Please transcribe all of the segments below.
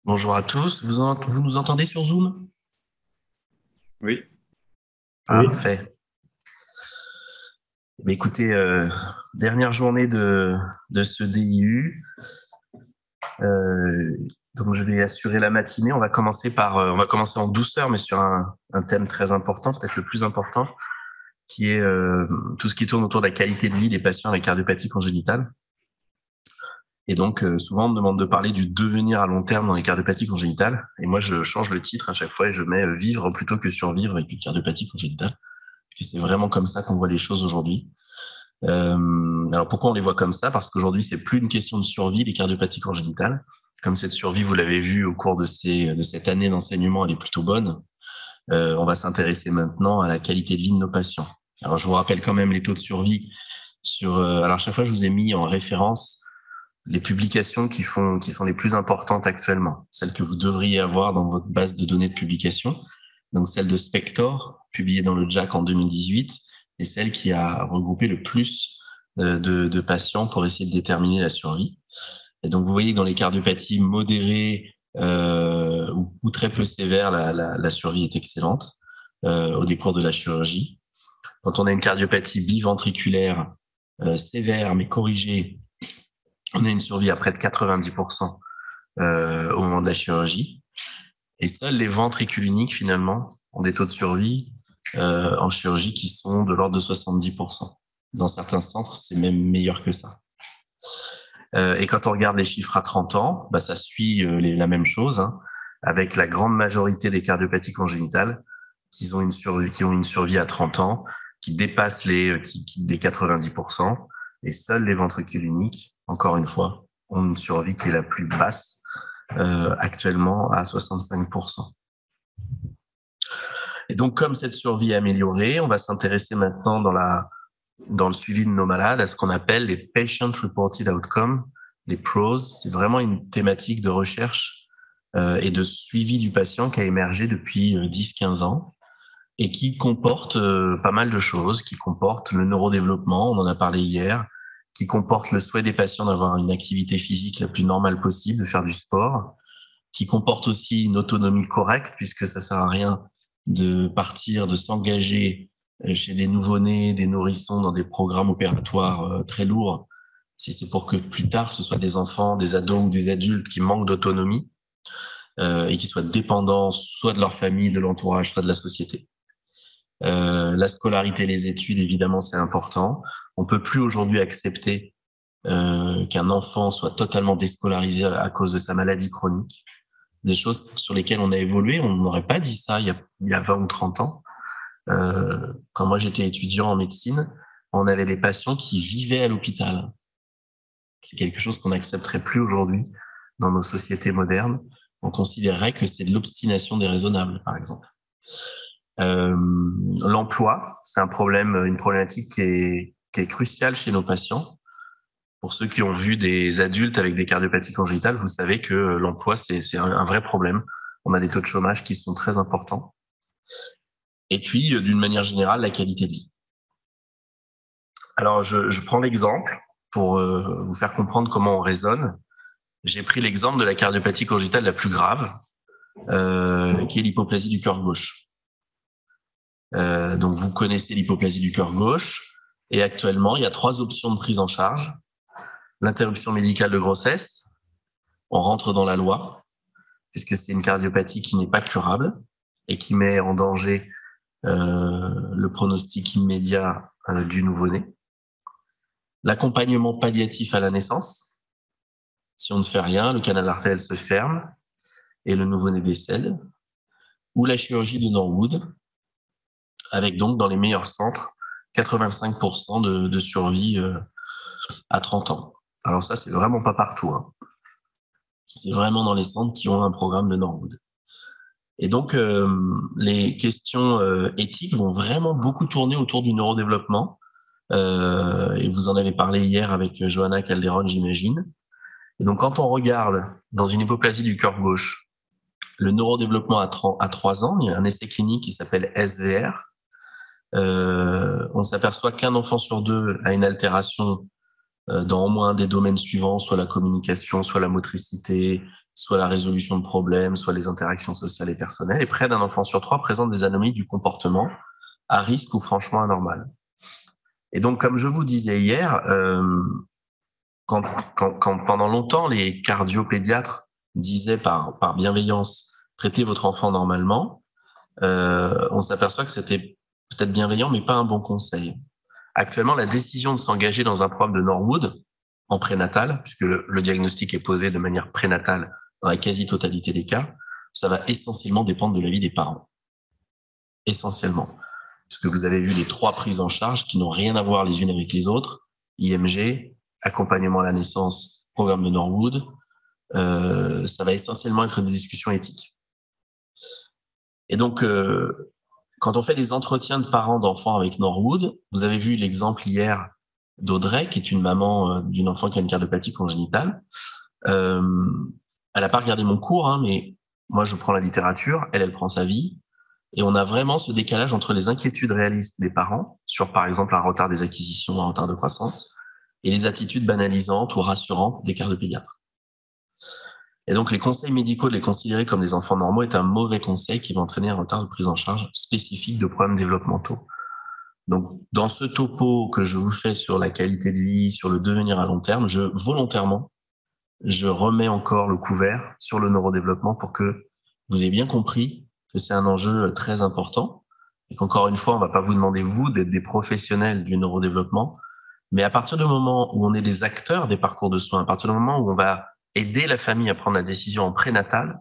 Bonjour à tous. Vous nous entendez sur Zoom? Oui, Oui. Parfait. Écoutez, dernière journée de ce DIU. Euh, donc, je vais assurer la matinée. On va commencer en douceur, mais sur un thème très important, peut-être le plus important, qui est tout ce qui tourne autour de la qualité de vie des patients avec cardiopathie congénitale. Et donc, souvent, on me demande de parler du devenir à long terme dans les cardiopathies congénitales. Et moi, je change le titre à chaque fois et je mets vivre plutôt que survivre avec une cardiopathie congénitale. Puis c'est vraiment comme ça qu'on voit les choses aujourd'hui. Alors pourquoi on les voit comme ça? Parce qu'aujourd'hui, c'est plus une question de survie, les cardiopathies congénitales. Comme cette survie, vous l'avez vu au cours de cette année d'enseignement, elle est plutôt bonne. On va s'intéresser maintenant à la qualité de vie de nos patients. Alors je vous rappelle quand même les taux de survie alors chaque fois, je vous ai mis en référence les publications qui sont les plus importantes actuellement, celles que vous devriez avoir dans votre base de données de publication. Donc celle de Spector, publiée dans le JACC en 2018, et celle qui a regroupé le plus de patients pour essayer de déterminer la survie. Et donc vous voyez que dans les cardiopathies modérées ou très peu sévères, la survie est excellente au décours de la chirurgie. Quand on a une cardiopathie biventriculaire sévère mais corrigée, on a une survie à près de 90% au moment de la chirurgie. Et seuls les ventricules uniques, finalement, ont des taux de survie en chirurgie qui sont de l'ordre de 70%. Dans certains centres, c'est même meilleur que ça. Et quand on regarde les chiffres à 30 ans, bah, ça suit la même chose, hein, avec la grande majorité des cardiopathies congénitales qui ont une survie à 30 ans, qui dépassent les 90%, et seuls les ventricules uniques, encore une fois, ont une survie qui est la plus basse, actuellement à 65%. Et donc, comme cette survie est améliorée, on va s'intéresser maintenant dans le suivi de nos malades à ce qu'on appelle les Patient Reported Outcomes, les PROs. C'est vraiment une thématique de recherche et de suivi du patient qui a émergé depuis 10-15 ans et qui comporte pas mal de choses, qui comporte le neurodéveloppement, on en a parlé hier, qui comporte le souhait des patients d'avoir une activité physique la plus normale possible, de faire du sport, qui comporte aussi une autonomie correcte, puisque ça sert à rien de partir, de s'engager chez des nouveau-nés, des nourrissons dans des programmes opératoires très lourds, si c'est pour que plus tard ce soit des enfants, des ados ou des adultes qui manquent d'autonomie et qui soient dépendants soit de leur famille, de l'entourage, soit de la société. La scolarité, les études, évidemment, c'est important. On peut plus aujourd'hui accepter qu'un enfant soit totalement déscolarisé à cause de sa maladie chronique, des choses sur lesquelles on a évolué. On n'aurait pas dit ça il y a 20 ou 30 ans. Quand moi j'étais étudiant en médecine, on avait des patients qui vivaient à l'hôpital. C'est quelque chose qu'on n'accepterait plus aujourd'hui dans nos sociétés modernes. On considérerait que c'est de l'obstination déraisonnable, par exemple. Euh, L'emploi, c'est une problématique qui est cruciale chez nos patients. Pour ceux qui ont vu des adultes avec des cardiopathies congénitales, vous savez que l'emploi, c'est un vrai problème. On a des taux de chômage qui sont très importants. Et puis, d'une manière générale, la qualité de vie. Alors, je prends l'exemple pour vous faire comprendre comment on raisonne. J'ai pris l'exemple de la cardiopathie congénitale la plus grave, qui est l'hypoplasie du cœur gauche. Donc, vous connaissez l'hypoplasie du cœur gauche. Et actuellement, il y a 3 options de prise en charge. L'interruption médicale de grossesse, on rentre dans la loi, puisque c'est une cardiopathie qui n'est pas curable et qui met en danger le pronostic immédiat du nouveau-né. L'accompagnement palliatif à la naissance, si on ne fait rien, le canal artériel se ferme et le nouveau-né décède. Ou la chirurgie de Norwood, avec donc dans les meilleurs centres 85% de survie à 30 ans. Alors ça, c'est vraiment pas partout, hein. C'est vraiment dans les centres qui ont un programme de Norwood. Et donc, les questions éthiques vont vraiment beaucoup tourner autour du neurodéveloppement. Et vous en avez parlé hier avec Johanna Calderon, j'imagine. Et donc, quand on regarde dans une hypoplasie du cœur gauche, le neurodéveloppement à 3 ans, il y a un essai clinique qui s'appelle SVR. On s'aperçoit qu'un enfant sur 2 a une altération dans au moins un des domaines suivants, soit la communication, soit la motricité, soit la résolution de problèmes, soit les interactions sociales et personnelles. Et près d'un enfant sur 3 présente des anomalies du comportement à risque ou franchement anormal. Et donc, comme je vous disais hier, quand pendant longtemps, les cardiopédiatres disaient par bienveillance, traitez votre enfant normalement, on s'aperçoit que c'était peut-être bienveillant, mais pas un bon conseil. Actuellement, la décision de s'engager dans un programme de Norwood en prénatal, puisque le diagnostic est posé de manière prénatale dans la quasi-totalité des cas, ça va essentiellement dépendre de l'avis des parents. Essentiellement. Puisque vous avez vu les 3 prises en charge qui n'ont rien à voir les unes avec les autres, IMG, accompagnement à la naissance, programme de Norwood, ça va essentiellement être des discussions éthiques. Et donc, quand on fait des entretiens de parents d'enfants avec Norwood, vous avez vu l'exemple hier d'Audrey, qui est une maman d'une enfant qui a une cardiopathie congénitale. Elle n'a pas regardé mon cours, hein, mais moi je prends la littérature, elle prend sa vie. Et on a vraiment ce décalage entre les inquiétudes réalistes des parents sur, par exemple, un retard des acquisitions, un retard de croissance, et les attitudes banalisantes ou rassurantes des cardiopédiatres. Et donc, les conseils médicaux de les considérer comme des enfants normaux est un mauvais conseil qui va entraîner un retard de prise en charge spécifique de problèmes développementaux. Donc, dans ce topo que je vous fais sur la qualité de vie, sur le devenir à long terme, volontairement, je remets encore le couvert sur le neurodéveloppement pour que vous ayez bien compris que c'est un enjeu très important et qu'encore une fois, on ne va pas vous demander, vous, d'être des professionnels du neurodéveloppement, mais à partir du moment où on est des acteurs des parcours de soins, à partir du moment où on va aider la famille à prendre la décision en prénatal,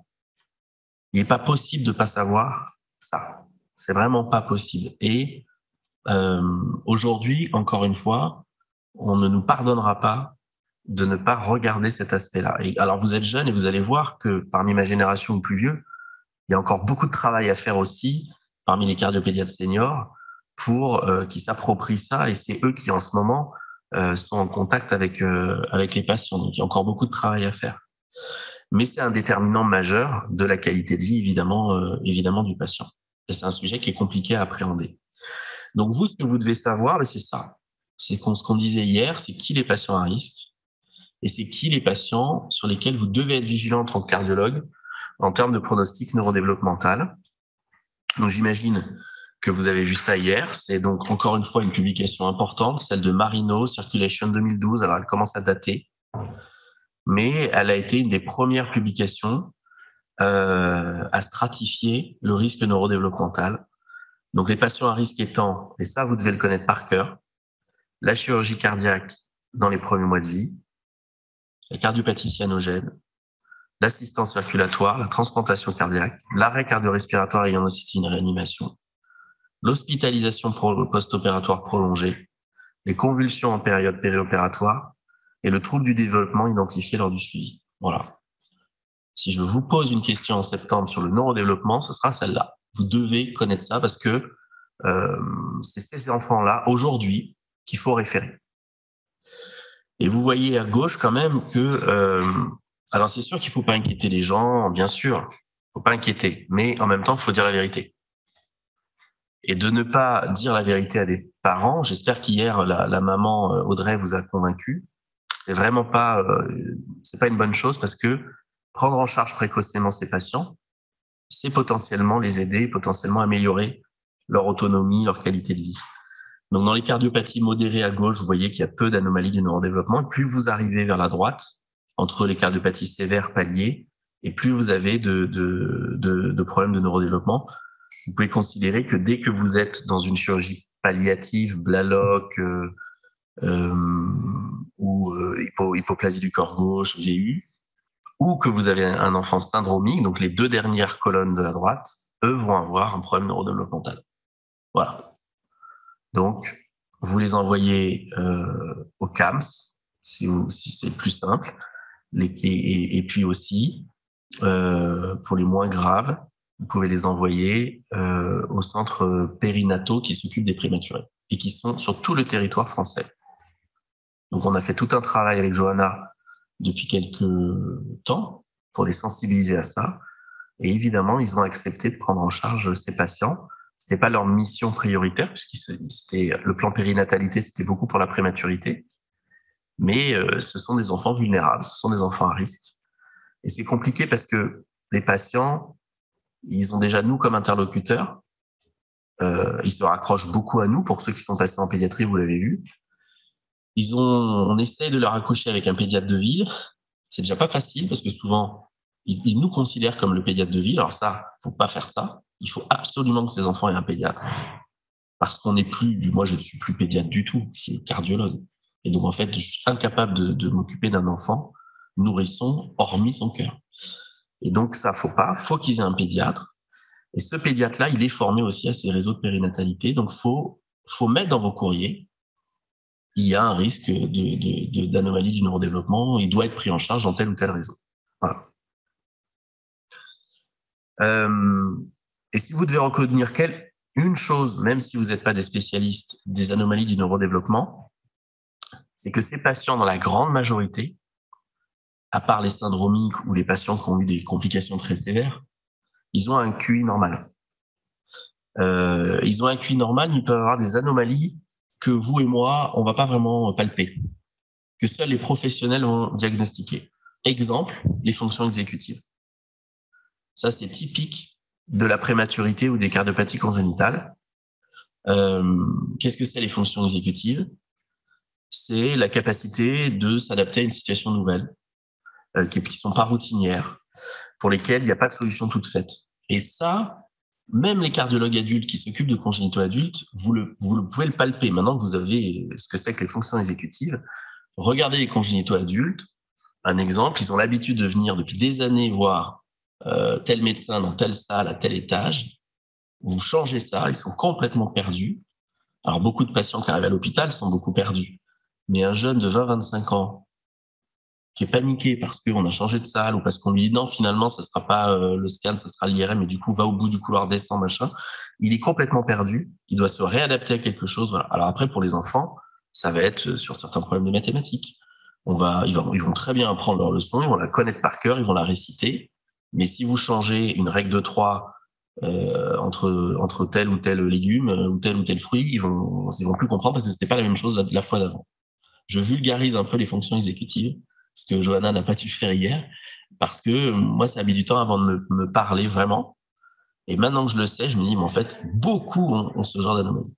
il n'est pas possible de ne pas savoir ça. C'est vraiment pas possible. Et aujourd'hui, encore une fois, on ne nous pardonnera pas de ne pas regarder cet aspect-là. Et alors, vous êtes jeune et vous allez voir que parmi ma génération ou plus vieux, il y a encore beaucoup de travail à faire aussi parmi les cardiopédiatres seniors pour qu'ils s'approprient ça. Et c'est eux qui, en ce moment, sont en contact avec les patients. Donc, il y a encore beaucoup de travail à faire. Mais c'est un déterminant majeur de la qualité de vie, évidemment du patient. Et c'est un sujet qui est compliqué à appréhender. Donc, vous, ce que vous devez savoir, c'est ça. C'est ce qu'on disait hier, c'est qui les patients à risque et c'est qui les patients sur lesquels vous devez être vigilant en tant que cardiologue en termes de pronostic neurodéveloppemental. Donc, j'imagine que vous avez vu ça hier. C'est donc encore une fois une publication importante, celle de Marino, Circulation 2012. Alors, elle commence à dater, mais elle a été une des premières publications à stratifier le risque neurodéveloppemental. Donc, les patients à risque étant, et ça, vous devez le connaître par cœur, la chirurgie cardiaque dans les premiers mois de vie, la cardiopathie cyanogène, l'assistance circulatoire, la transplantation cardiaque, l'arrêt cardio-respiratoire ayant nécessité une réanimation, l'hospitalisation post-opératoire prolongée, les convulsions en période périopératoire et le trouble du développement identifié lors du suivi. Voilà. Si je vous pose une question en septembre sur le neurodéveloppement, ce sera celle-là. Vous devez connaître ça parce que c'est ces enfants-là, aujourd'hui, qu'il faut référer. Et vous voyez à gauche quand même que... alors c'est sûr qu'il ne faut pas inquiéter les gens, bien sûr, il ne faut pas inquiéter, mais en même temps, il faut dire la vérité. Et de ne pas dire la vérité à des parents, j'espère qu'hier, la maman Audrey vous a convaincu, c'est vraiment pas, c'est pas une bonne chose parce que prendre en charge précocement ces patients, c'est potentiellement les aider, potentiellement améliorer leur autonomie, leur qualité de vie. Donc, dans les cardiopathies modérées à gauche, vous voyez qu'il y a peu d'anomalies du neurodéveloppement. Et plus vous arrivez vers la droite, entre les cardiopathies sévères paliers, et plus vous avez de problèmes de neurodéveloppement. Vous pouvez considérer que dès que vous êtes dans une chirurgie palliative, Blalock ou hypoplasie du corps gauche, VU, ou que vous avez un enfant syndromique, donc les 2 dernières colonnes de la droite, eux vont avoir un problème neurodéveloppemental. Voilà. Donc, vous les envoyez au CAMS, si c'est plus simple. Et puis aussi, pour les moins graves, vous pouvez les envoyer au centre périnataux qui s'occupe des prématurés et qui sont sur tout le territoire français. Donc, on a fait tout un travail avec Johanna depuis quelques temps pour les sensibiliser à ça. Et évidemment, ils ont accepté de prendre en charge ces patients. C'était pas leur mission prioritaire, puisque c'était le plan périnatalité, c'était beaucoup pour la prématurité. Mais ce sont des enfants vulnérables, ce sont des enfants à risque. Et c'est compliqué parce que les patients, ils ont déjà nous comme interlocuteurs. Ils se raccrochent beaucoup à nous. Pour ceux qui sont passés en pédiatrie, vous l'avez vu. On essaye de leur accoucher avec un pédiatre de ville. C'est déjà pas facile parce que souvent, ils nous considèrent comme le pédiatre de ville. Alors ça, faut pas faire ça. Il faut absolument que ces enfants aient un pédiatre. Parce qu'on n'est plus, moi je ne suis plus pédiatre du tout, je suis cardiologue. Et donc en fait, je suis incapable de m'occuper d'un enfant nourrisson hormis son cœur. Et donc ça, faut qu'ils aient un pédiatre. Et ce pédiatre-là, il est formé aussi à ces réseaux de périnatalité. Donc faut mettre dans vos courriers, il y a un risque d'anomalie du neurodéveloppement, il doit être pris en charge dans tel ou tel réseau. Voilà. Et si vous devez retenir une chose, même si vous n'êtes pas des spécialistes des anomalies du neurodéveloppement, c'est que ces patients, dans la grande majorité, à part les syndromiques ou les patients qui ont eu des complications très sévères, ils ont un QI normal. Ils ont un QI normal, mais ils peuvent avoir des anomalies que vous et moi, on ne va pas vraiment palper, que seuls les professionnels vont diagnostiquer. Exemple, les fonctions exécutives. Ça, c'est typique de la prématurité ou des cardiopathies congénitales. Qu'est-ce que c'est les fonctions exécutives? C'est la capacité de s'adapter à une situation nouvelle, qui ne sont pas routinières, pour lesquelles il n'y a pas de solution toute faite. Et ça, même les cardiologues adultes qui s'occupent de congénitaux adultes, vous pouvez le palper. Maintenant que vous avez ce que c'est que les fonctions exécutives, regardez les congénitaux adultes. Un exemple, ils ont l'habitude de venir depuis des années voir tel médecin dans telle salle, à tel étage. Vous changez ça, ils sont complètement perdus. Alors, beaucoup de patients qui arrivent à l'hôpital sont beaucoup perdus. Mais un jeune de 20-25 ans qui est paniqué parce qu'on a changé de salle ou parce qu'on lui dit non, finalement, ça sera pas le scan, ça sera l'IRM, et du coup, va au bout du couloir, descend, machin. Il est complètement perdu. Il doit se réadapter à quelque chose. Voilà. Alors après, pour les enfants, ça va être sur certains problèmes de mathématiques. Ils vont très bien apprendre leur leçon, ils vont la connaître par cœur, ils vont la réciter. Mais si vous changez une règle de 3 entre tel ou tel légume ou tel fruit, ils vont plus comprendre parce que c'était pas la même chose la fois d'avant. Je vulgarise un peu les fonctions exécutives, ce que Johanna n'a pas dû faire hier, parce que moi, ça a mis du temps avant de me parler vraiment. Et maintenant que je le sais, je me dis, mais en fait, beaucoup ont ce genre d'anomalie.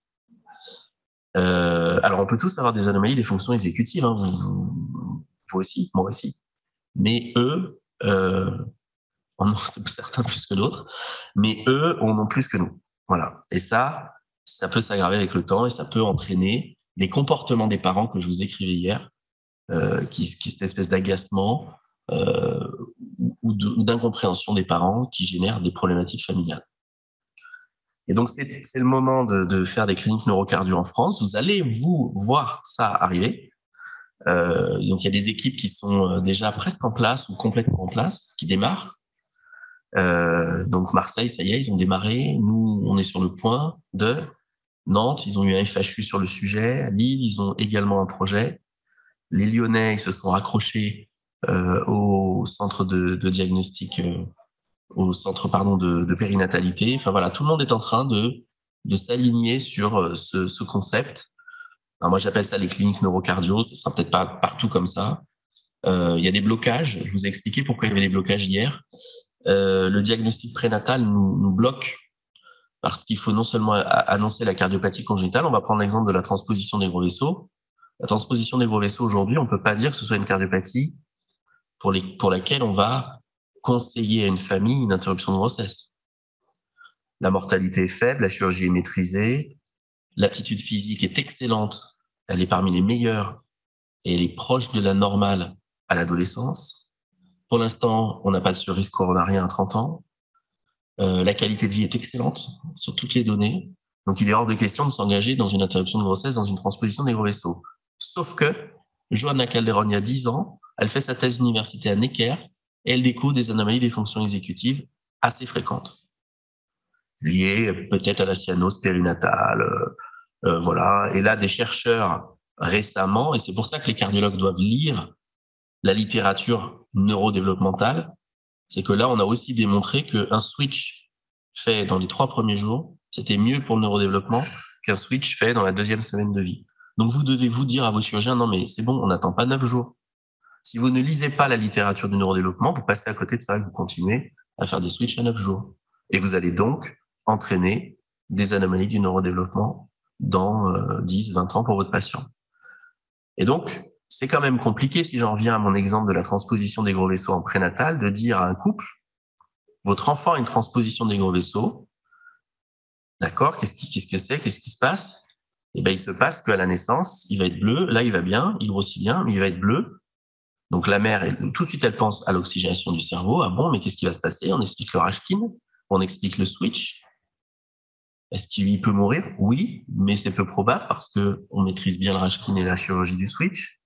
Alors, on peut tous avoir des anomalies des fonctions exécutives, hein, vous aussi, moi aussi. Mais eux, c'est certains plus que d'autres, mais eux en ont plus que nous. Voilà. Et ça peut s'aggraver avec le temps et ça peut entraîner des comportements des parents que je vous écrivais hier, qui cette espèce d'agacement ou d'incompréhension des parents qui génèrent des problématiques familiales. Et donc, c'est le moment de faire des cliniques neurocardio en France. Vous allez vous voir ça arriver. Donc, il y a des équipes qui sont déjà presque en place ou complètement en place, qui démarrent. Donc, Marseille, ça y est, ils ont démarré. Nous, on est sur le point de Nantes, ils ont eu un FHU sur le sujet. Lille, ils ont également un projet. Les Lyonnais, ils se sont raccrochés au centre de diagnostic, au centre de périnatalité. Enfin voilà, tout le monde est en train de s'aligner sur ce concept. Alors moi, j'appelle ça les cliniques neurocardio. Ce sera peut-être pas partout comme ça. Il y a des blocages. Je vous ai expliqué pourquoi il y avait des blocages hier. Le diagnostic prénatal nous bloque parce qu'il faut non seulement annoncer la cardiopathie congénitale. On va prendre l'exemple de la transposition des gros vaisseaux. La transposition des gros vaisseaux aujourd'hui, on peut pas dire que ce soit une cardiopathie pour laquelle on va conseiller à une famille une interruption de grossesse. La mortalité est faible, la chirurgie est maîtrisée, l'aptitude physique est excellente, elle est parmi les meilleures et elle est proche de la normale à l'adolescence. Pour l'instant, on n'a pas de surrisque coronarien à 30 ans. La qualité de vie est excellente sur toutes les données. Donc, il est hors de question de s'engager dans une interruption de grossesse, dans une transposition des gros vaisseaux. Sauf que Johanna Calderon, il y a 10 ans, elle fait sa thèse d'université à Necker et elle découvre des anomalies des fonctions exécutives assez fréquentes, liées peut-être à la cyanose périnatale, voilà. Et là, des chercheurs récemment, et c'est pour ça que les cardiologues doivent lire la littérature neurodéveloppementale, c'est que là, on a aussi démontré qu'un switch fait dans les 3 premiers jours, c'était mieux pour le neurodéveloppement qu'un switch fait dans la 2e semaine de vie. Donc, vous devez vous dire à vos chirurgiens, non, mais c'est bon, on n'attend pas 9 jours. Si vous ne lisez pas la littérature du neurodéveloppement, vous passez à côté de ça et vous continuez à faire des switches à 9 jours. Et vous allez donc entraîner des anomalies du neurodéveloppement dans 10, 20 ans pour votre patient. Et donc, c'est quand même compliqué, si j'en reviens à mon exemple de la transposition des gros vaisseaux en prénatal, de dire à un couple, votre enfant a une transposition des gros vaisseaux, d'accord, qu'est-ce que c'est, qu'est-ce qui se passe? Eh ben, il se passe qu'à la naissance, il va être bleu, là il va bien, il grossit bien, mais il va être bleu. Donc la mère, tout de suite, elle pense à l'oxygénation du cerveau. Ah bon, mais qu'est-ce qui va se passer? On explique le Rashkin, on explique le switch. Est-ce qu'il peut mourir? Oui, mais c'est peu probable parce que on maîtrise bien le Rashkin et la chirurgie du switch.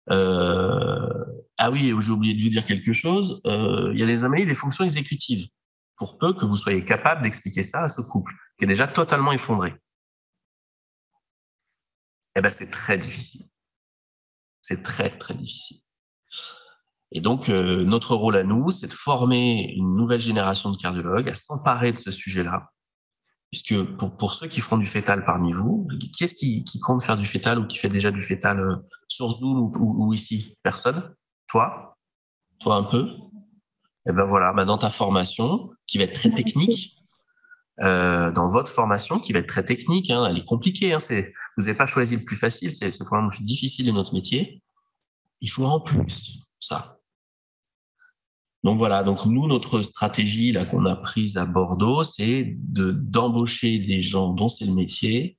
Ah oui, j'ai oublié de vous dire quelque chose. Il y a les anomalies des fonctions exécutives. Pour peu que vous soyez capable d'expliquer ça à ce couple, qui est déjà totalement effondré. Eh ben, c'est très difficile. C'est très, très difficile. Et donc, notre rôle à nous, c'est de former une nouvelle génération de cardiologues à s'emparer de ce sujet-là. Puisque pour ceux qui feront du fœtal parmi vous, qui est-ce qui compte faire du fœtal ou qui fait déjà du fœtal sur Zoom ou ici? Personne? Toi un peu? Et ben voilà, dans ta formation, qui va être très technique, dans votre formation, qui va être très technique, elle est compliquée, vous n'avez pas choisi le plus facile, c'est probablement le plus difficile de notre métier. Il faut en plus ça. Donc voilà, donc nous, notre stratégie là qu'on a prise à Bordeaux, c'est d'embaucher des gens dont c'est le métier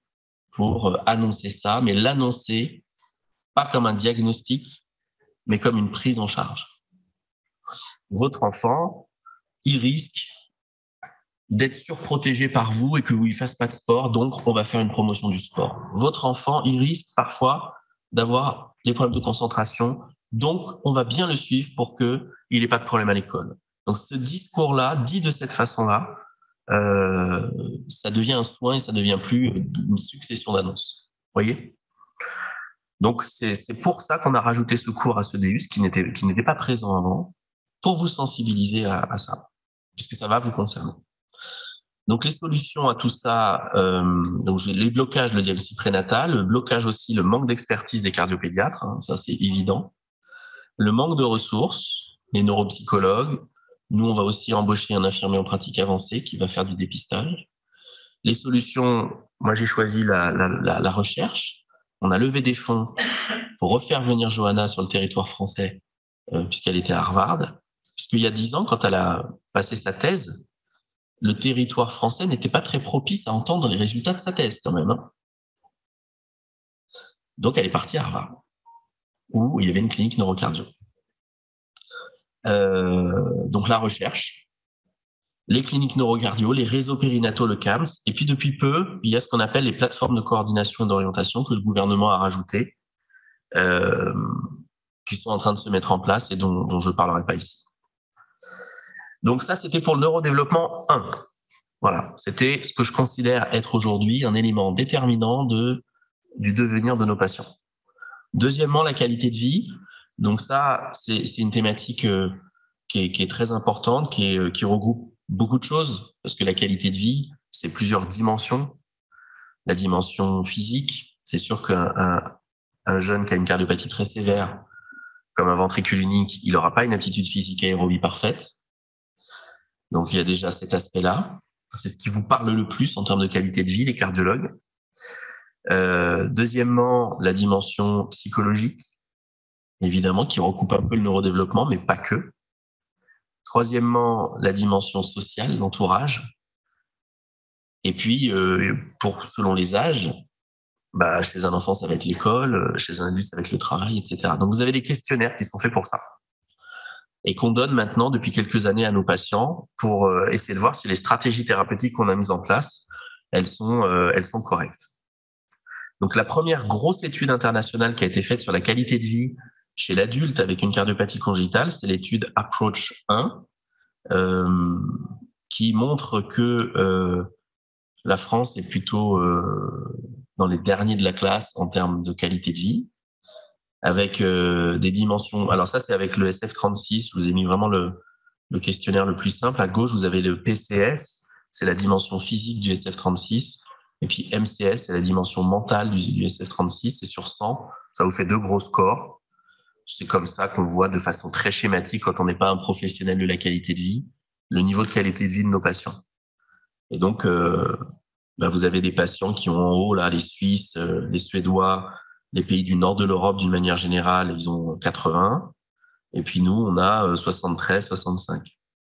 pour annoncer ça, mais l'annoncer pas comme un diagnostic, mais comme une prise en charge. Votre enfant, il risque d'être surprotégé par vous et que vous lui fassiez pas de sport, donc on va faire une promotion du sport. Votre enfant, il risque parfois d'avoir des problèmes de concentration, donc on va bien le suivre pour qu'il n'ait pas de problème à l'école. Donc ce discours-là, dit de cette façon-là, ça devient un soin et ça devient plus une succession d'annonces. Voyez? Donc c'est pour ça qu'on a rajouté ce cours à ce DEUS qui n'était pas présent avant, pour vous sensibiliser à ça, puisque ça va vous concerner. Donc les solutions à tout ça, donc les blocages, le diagnostic prénatal, le blocage aussi, le manque d'expertise des cardiopédiatres, ça c'est évident. Le manque de ressources, les neuropsychologues. Nous, on va aussi embaucher un infirmier en pratique avancée qui va faire du dépistage. Les solutions, moi j'ai choisi la recherche. On a levé des fonds pour refaire venir Johanna sur le territoire français, puisqu'elle était à Harvard. Puisqu'il y a 10 ans, quand elle a passé sa thèse, le territoire français n'était pas très propice à entendre les résultats de sa thèse quand même. Donc elle est partie à Harvard, où il y avait une clinique neurocardio. Donc la recherche, les cliniques neurocardio, les réseaux périnataux, le CAMS, et puis depuis peu, il y a ce qu'on appelle les plateformes de coordination et d'orientation que le gouvernement a rajoutées, qui sont en train de se mettre en place et dont je ne parlerai pas ici. Donc ça, c'était pour le neurodéveloppement 1. Voilà, c'était ce que je considère être aujourd'hui un élément déterminant du devenir de nos patients. Deuxièmement, la qualité de vie. Donc ça, c'est une thématique qui est très importante, qui regroupe beaucoup de choses, parce que la qualité de vie, c'est plusieurs dimensions. La dimension physique, c'est sûr qu'un jeune qui a une cardiopathie très sévère, comme un ventricule unique, il n'aura pas une aptitude physique aérobie parfaite. Donc il y a déjà cet aspect-là. C'est ce qui vous parle le plus en termes de qualité de vie, les cardiologues. Deuxièmement, la dimension psychologique, évidemment, qui recoupe un peu le neurodéveloppement, mais pas que. Troisièmement, la dimension sociale, l'entourage. Et puis, selon les âges, chez un enfant, ça va être l'école, chez un adulte, ça va être le travail, etc. Donc, vous avez des questionnaires qui sont faits pour ça et qu'on donne maintenant depuis quelques années à nos patients pour essayer de voir si les stratégies thérapeutiques qu'on a mises en place, elles sont correctes. Donc, la première grosse étude internationale qui a été faite sur la qualité de vie chez l'adulte avec une cardiopathie congénitale, c'est l'étude Approach 1, qui montre que la France est plutôt dans les derniers de la classe en termes de qualité de vie, avec des dimensions. Alors ça, c'est avec le SF36. Je vous ai mis vraiment le questionnaire le plus simple. À gauche, vous avez le PCS, c'est la dimension physique du SF36. Et puis MCS, c'est la dimension mentale du SF36. Et sur 100, ça vous fait 2 gros scores. c'est comme ça qu'on voit de façon très schématique, quand on n'est pas un professionnel de la qualité de vie, le niveau de qualité de vie de nos patients. Et donc, vous avez des patients qui ont en haut, là, les Suisses, les Suédois, les pays du nord de l'Europe d'une manière générale, ils ont 80. Et puis nous, on a 73, 65.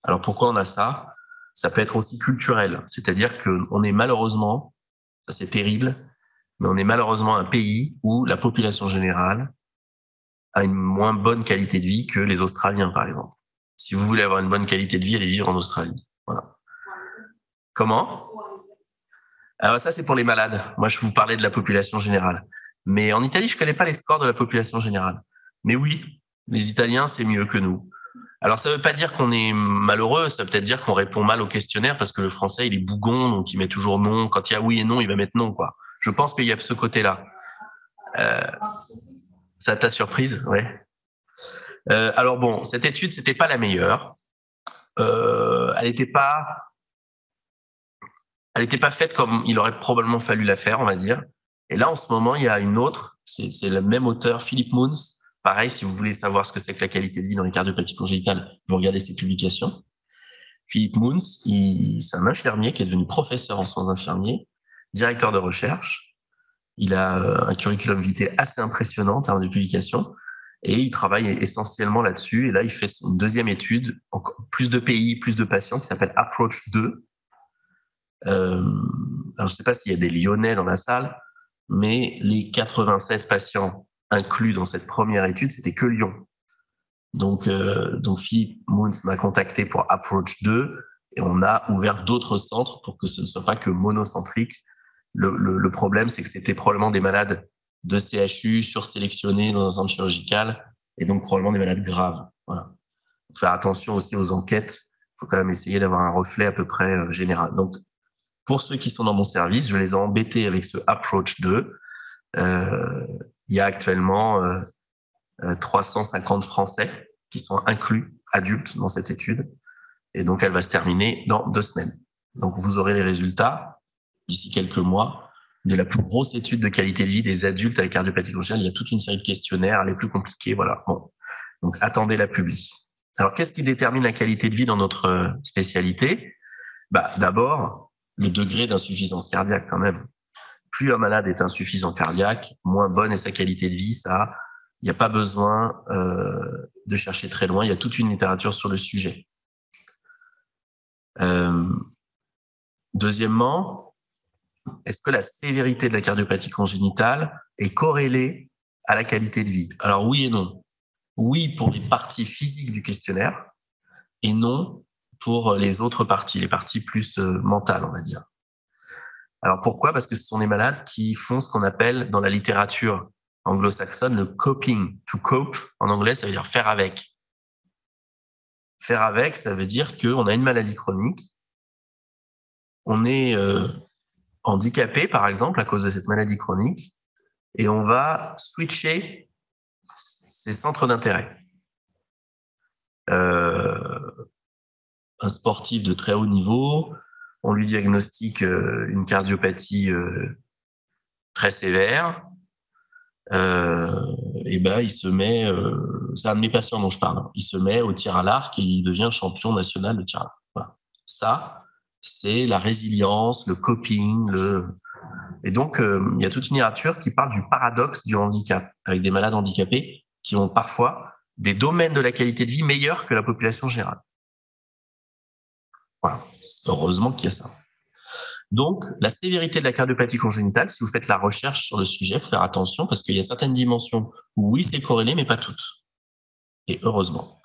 Alors pourquoi on a ça? Ça peut être aussi culturel. C'est-à-dire qu'on est malheureusement, ça c'est terrible, mais on est malheureusement un pays où la population générale a une moins bonne qualité de vie que les Australiens, par exemple. Si vous voulez avoir une bonne qualité de vie, allez vivre en Australie. Voilà. Comment? Alors ça, c'est pour les malades. Moi, je vous parlais de la population générale. Mais en Italie, je connais pas les scores de la population générale. Mais oui, les Italiens, c'est mieux que nous. Alors, ça veut pas dire qu'on est malheureux, ça veut peut-être dire qu'on répond mal au questionnaire parce que le français, il est bougon, donc il met toujours non. Quand il y a oui et non, il va mettre non, quoi. Je pense qu'il y a ce côté-là. Ça t'a surprise? Ouais. Alors bon, cette étude, c'était pas la meilleure. Elle n'était pas faite comme il aurait probablement fallu la faire, on va dire. Et là, en ce moment, il y a une autre, c'est le même auteur, Philip Moons. Pareil, si vous voulez savoir ce que c'est que la qualité de vie dans les cardiopathies congénitales, vous regardez ses publications. Philip Moons, c'est un infirmier qui est devenu professeur en soins infirmiers, directeur de recherche. Il a un curriculum vitae assez impressionnant en termes de publications et il travaille essentiellement là-dessus. Et là, il fait une deuxième étude, encore plus de pays, plus de patients, qui s'appelle Approach 2. Alors, je ne sais pas s'il y a des Lyonnais dans la salle, mais les 96 patients inclus dans cette première étude, c'était que Lyon. Donc Philip Moons m'a contacté pour Approach 2 et on a ouvert d'autres centres pour que ce ne soit pas que monocentrique. Le problème, c'est que c'était probablement des malades de CHU sursélectionnés dans un centre chirurgical et donc probablement des malades graves. Voilà. Faut faire attention aussi aux enquêtes. Il faut quand même essayer d'avoir un reflet à peu près général. Donc, pour ceux qui sont dans mon service, je les ai embêtés avec ce Approach 2. Il y a actuellement 350 Français qui sont inclus adultes dans cette étude. Et donc, elle va se terminer dans 2 semaines. Donc, vous aurez les résultats d'ici quelques mois de la plus grosse étude de qualité de vie des adultes avec cardiopathie congénitale. Il y a toute une série de questionnaires, les plus compliqués, voilà. Bon. Donc, attendez la publi. Alors, qu'est-ce qui détermine la qualité de vie dans notre spécialité? D'abord, le degré d'insuffisance cardiaque quand même. Plus un malade est insuffisant cardiaque, moins bonne est sa qualité de vie. Ça, il n'y a pas besoin de chercher très loin. Il y a toute une littérature sur le sujet. Deuxièmement, est-ce que la sévérité de la cardiopathie congénitale est corrélée à la qualité de vie? Alors oui et non. Oui pour les parties physiques du questionnaire et non pour les autres parties, les parties plus mentales, on va dire. Alors pourquoi? Parce que ce sont des malades qui font ce qu'on appelle dans la littérature anglo-saxonne le coping. To cope, en anglais, ça veut dire faire avec. Faire avec, ça veut dire qu'on a une maladie chronique, on est handicapé, par exemple, à cause de cette maladie chronique, et on va switcher ses centres d'intérêt. Un sportif de très haut niveau, on lui diagnostique une cardiopathie très sévère, il se met, c'est un de mes patients dont je parle, il se met au tir à l'arc et il devient champion national de tir à l'arc. Voilà. Ça, c'est la résilience, le coping, et donc il y a toute une littérature qui parle du paradoxe du handicap, avec des malades handicapés qui ont parfois des domaines de la qualité de vie meilleurs que la population générale. Voilà, heureusement qu'il y a ça. Donc, la sévérité de la cardiopathie congénitale, si vous faites la recherche sur le sujet, il faut faire attention parce qu'il y a certaines dimensions où oui, c'est corrélé, mais pas toutes. Et heureusement.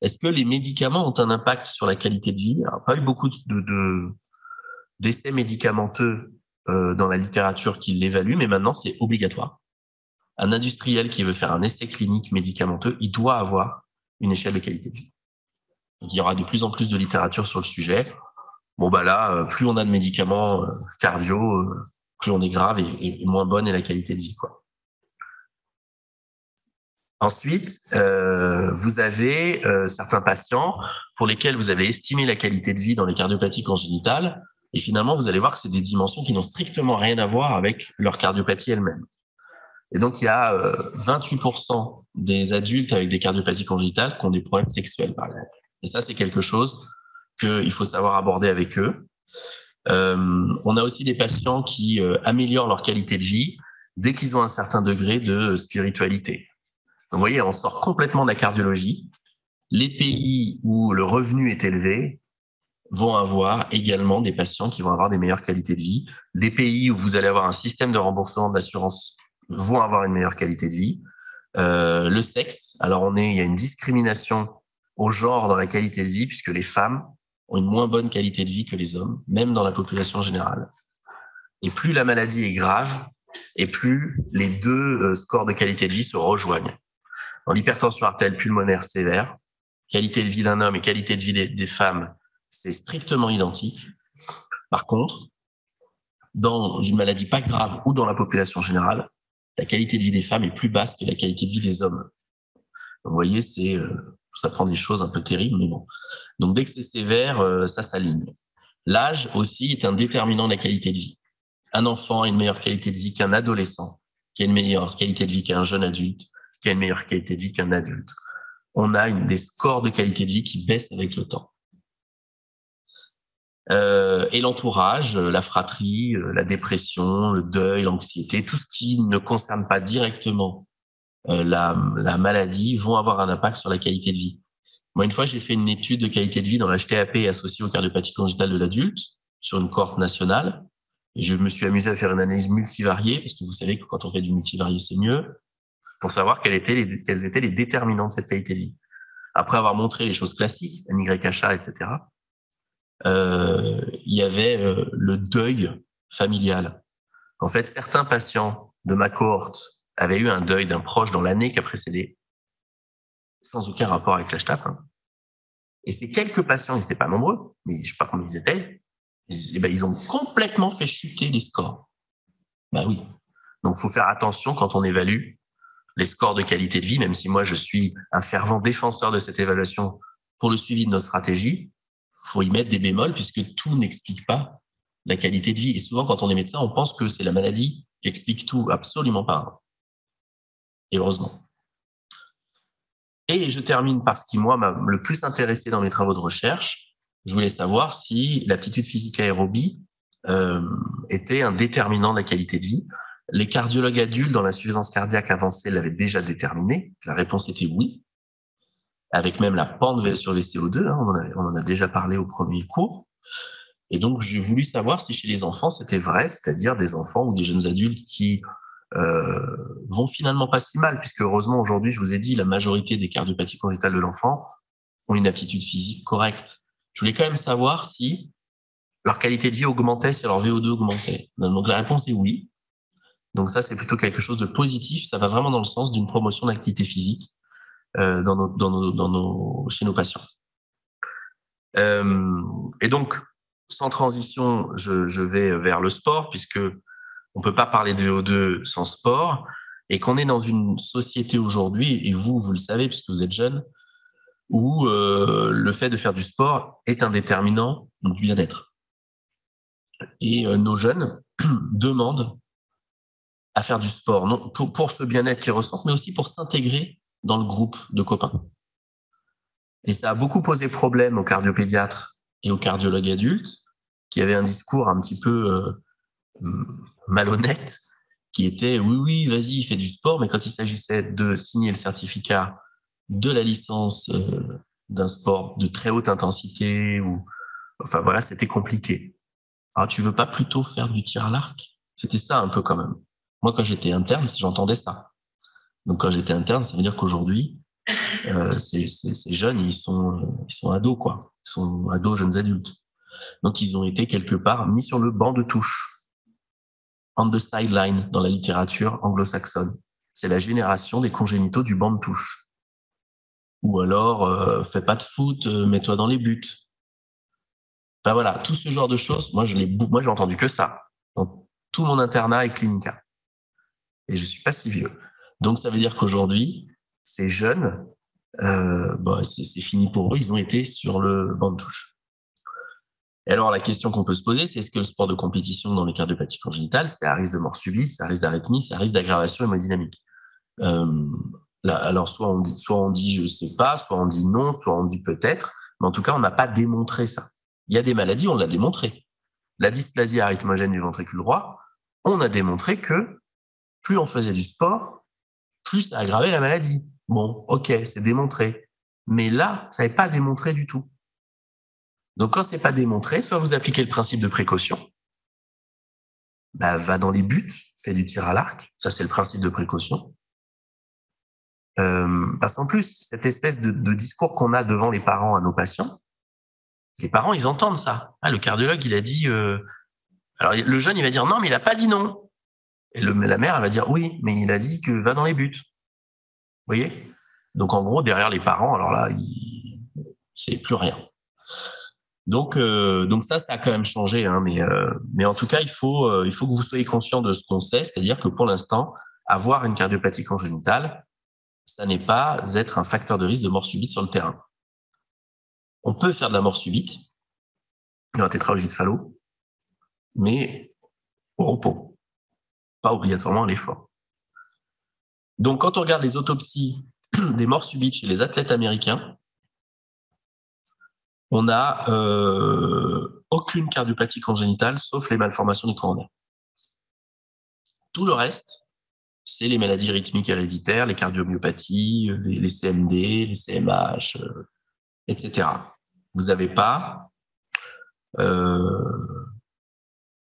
Est-ce que les médicaments ont un impact sur la qualité de vie? Alors, pas eu beaucoup d'essais médicamenteux dans la littérature qui l'évaluent, mais maintenant, c'est obligatoire. Un industriel qui veut faire un essai clinique médicamenteux, il doit avoir une échelle de qualité de vie. Donc, il y aura de plus en plus de littérature sur le sujet. Bon, là, plus on a de médicaments cardio, plus on est grave et moins bonne est la qualité de vie, quoi. Ensuite, vous avez certains patients pour lesquels vous avez estimé la qualité de vie dans les cardiopathies congénitales et finalement, vous allez voir que c'est des dimensions qui n'ont strictement rien à voir avec leur cardiopathie elle-même. Et donc, il y a 28% des adultes avec des cardiopathies congénitales qui ont des problèmes sexuels, par exemple. Et ça, c'est quelque chose qu'il faut savoir aborder avec eux. On a aussi des patients qui améliorent leur qualité de vie dès qu'ils ont un certain degré de spiritualité. Donc, vous voyez, on sort complètement de la cardiologie. Les pays où le revenu est élevé vont avoir également des patients qui vont avoir des meilleures qualités de vie. Des pays où vous allez avoir un système de remboursement de l'assurance vont avoir une meilleure qualité de vie. Le sexe, alors il y a une discrimination au genre dans la qualité de vie puisque les femmes ont une moins bonne qualité de vie que les hommes, même dans la population générale. Et plus la maladie est grave, et plus les deux scores de qualité de vie se rejoignent. Dans l'hypertension artérielle pulmonaire sévère, qualité de vie d'un homme et qualité de vie des femmes, c'est strictement identique. Par contre, dans une maladie pas grave ou dans la population générale, la qualité de vie des femmes est plus basse que la qualité de vie des hommes. Donc, vous voyez, ça prend des choses un peu terribles, mais bon. Donc, dès que c'est sévère, ça s'aligne. L'âge aussi est un déterminant de la qualité de vie. Un enfant a une meilleure qualité de vie qu'un adolescent, qui a une meilleure qualité de vie qu'un jeune adulte, qui a une meilleure qualité de vie qu'un adulte. On a des scores de qualité de vie qui baissent avec le temps. Et l'entourage, la fratrie, la dépression, le deuil, l'anxiété, tout ce qui ne concerne pas directement la maladie vont avoir un impact sur la qualité de vie. Moi, une fois, j'ai fait une étude de qualité de vie dans l'HTAP associée aux cardiopathies congénitales de l'adulte sur une cohorte nationale. Et je me suis amusé à faire une analyse multivariée, parce que vous savez que quand on fait du multivarié, c'est mieux, pour savoir quels étaient les déterminants de cette qualité de vie. Après avoir montré les choses classiques, NYHA, etc., il y avait le deuil familial. En fait, certains patients de ma cohorte avaient eu un deuil d'un proche dans l'année qui a précédé, sans aucun rapport avec l'HTAP. Et ces quelques patients, ils n'étaient pas nombreux, mais je ne sais pas combien ils étaient, ils ont complètement fait chuter les scores. Ben oui. Donc, il faut faire attention quand on évalue les scores de qualité de vie, même si moi, je suis un fervent défenseur de cette évaluation pour le suivi de nos stratégies. Il faut y mettre des bémols puisque tout n'explique pas la qualité de vie. Et souvent, quand on est médecin, on pense que c'est la maladie qui explique tout. Absolument pas. Et heureusement. Et je termine par ce qui, moi, m'a le plus intéressé dans mes travaux de recherche. Je voulais savoir si l'aptitude physique aérobie était un déterminant de la qualité de vie. Les cardiologues adultes dans l'insuffisance cardiaque avancée l'avaient déjà déterminé. La réponse était oui, avec même la pente sur VCO2. On en a déjà parlé au premier cours. Et donc, j'ai voulu savoir si chez les enfants, c'était vrai, c'est-à-dire des enfants ou des jeunes adultes qui vont finalement pas si mal, puisque heureusement, aujourd'hui, je vous ai dit, la majorité des cardiopathies congénitales de l'enfant ont une aptitude physique correcte. Je voulais quand même savoir si leur qualité de vie augmentait, si leur VO2 augmentait. Donc, la réponse est oui. Donc ça, c'est plutôt quelque chose de positif. Ça va vraiment dans le sens d'une promotion d'activité physique chez nos patients. Et donc, sans transition, je vais vers le sport, puisque on peut pas parler de VO2 sans sport, et qu'on est dans une société aujourd'hui, et vous le savez puisque vous êtes jeune, où le fait de faire du sport est un déterminant du bien-être. Et nos jeunes demandent à faire du sport, non, pour ce bien-être qu'ils ressentent, mais aussi pour s'intégrer dans le groupe de copains. Et ça a beaucoup posé problème aux cardiopédiatres et aux cardiologues adultes, qui avaient un discours un petit peu malhonnête, qui était oui, vas-y, fais du sport, mais quand il s'agissait de signer le certificat de la licence d'un sport de très haute intensité, enfin voilà, c'était compliqué. Alors, tu veux pas plutôt faire du tir à l'arc? C'était ça un peu quand même. Moi, quand j'étais interne, j'entendais ça. Donc, quand j'étais interne, ça veut dire qu'aujourd'hui, ces jeunes, ils sont ados, quoi. Ils sont ados, jeunes adultes. Donc, ils ont été quelque part mis sur le banc de touche. On the sideline dans la littérature anglo-saxonne. C'est la génération des congénitaux du banc de touche. Ou alors, fais pas de foot, mets-toi dans les buts. Ben voilà, tout ce genre de choses, moi, j'ai entendu que ça. Dans tout mon internat et clinica. Et je suis pas si vieux. Donc, ça veut dire qu'aujourd'hui, ces jeunes, c'est fini pour eux, ils ont été sur le banc de touche. Et alors, la question qu'on peut se poser, c'est est-ce que le sport de compétition dans les cardiopathies congénitales, c'est à risque de mort subite, c'est à risque d'arythmie, c'est à risque d'aggravation hémodynamique? Là, alors, soit on dit je sais pas, soit on dit non, soit on dit peut-être, mais en tout cas, on n'a pas démontré ça. Il y a des maladies, on l'a démontré. La dysplasie arythmogène du ventricule droit, on a démontré que plus on faisait du sport, plus ça aggravait la maladie. Bon, ok, c'est démontré. Mais là, ça n'est pas démontré du tout. Donc, quand c'est pas démontré, soit vous appliquez le principe de précaution, va dans les buts, fais du tir à l'arc, ça c'est le principe de précaution. Parce qu'en plus, cette espèce de discours qu'on a devant les parents à nos patients, les parents, ils entendent ça. Ah, le cardiologue, il a dit... Alors, le jeune, il va dire non, mais il n'a pas dit non. Et la mère, elle va dire oui, mais il a dit que va dans les buts. Vous voyez? Donc, en gros, derrière les parents, alors là, c'est plus rien. Donc ça a quand même changé, hein, mais en tout cas, il faut que vous soyez conscient de ce qu'on sait, c'est-à-dire que pour l'instant, avoir une cardiopathie congénitale, ça n'est pas être un facteur de risque de mort subite sur le terrain. On peut faire de la mort subite dans la tétralogie de Fallot, mais au repos, pas obligatoirement à l'effort. Donc, quand on regarde les autopsies des morts subites chez les athlètes américains, on n'a aucune cardiopathie congénitale, sauf les malformations du coronaire. Tout le reste, c'est les maladies rythmiques héréditaires, les cardiomyopathies, les CMD, les CMH, etc. Vous n'avez pas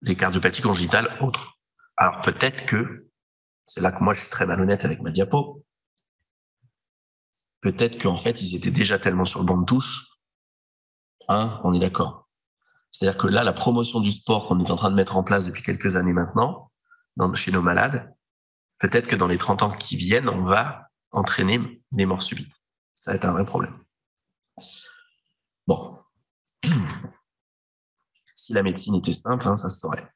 les cardiopathies congénitales autres. Alors peut-être que, c'est là que moi je suis très malhonnête avec ma diapo, peut-être qu'en fait ils étaient déjà tellement sur le banc de touche, hein, on est d'accord. C'est-à-dire que là, la promotion du sport qu'on est en train de mettre en place depuis quelques années maintenant, chez nos malades, peut-être que dans les 30 ans qui viennent, on va entraîner des morts subites. Ça va être un vrai problème. Bon. Si la médecine était simple, hein, ça se saurait.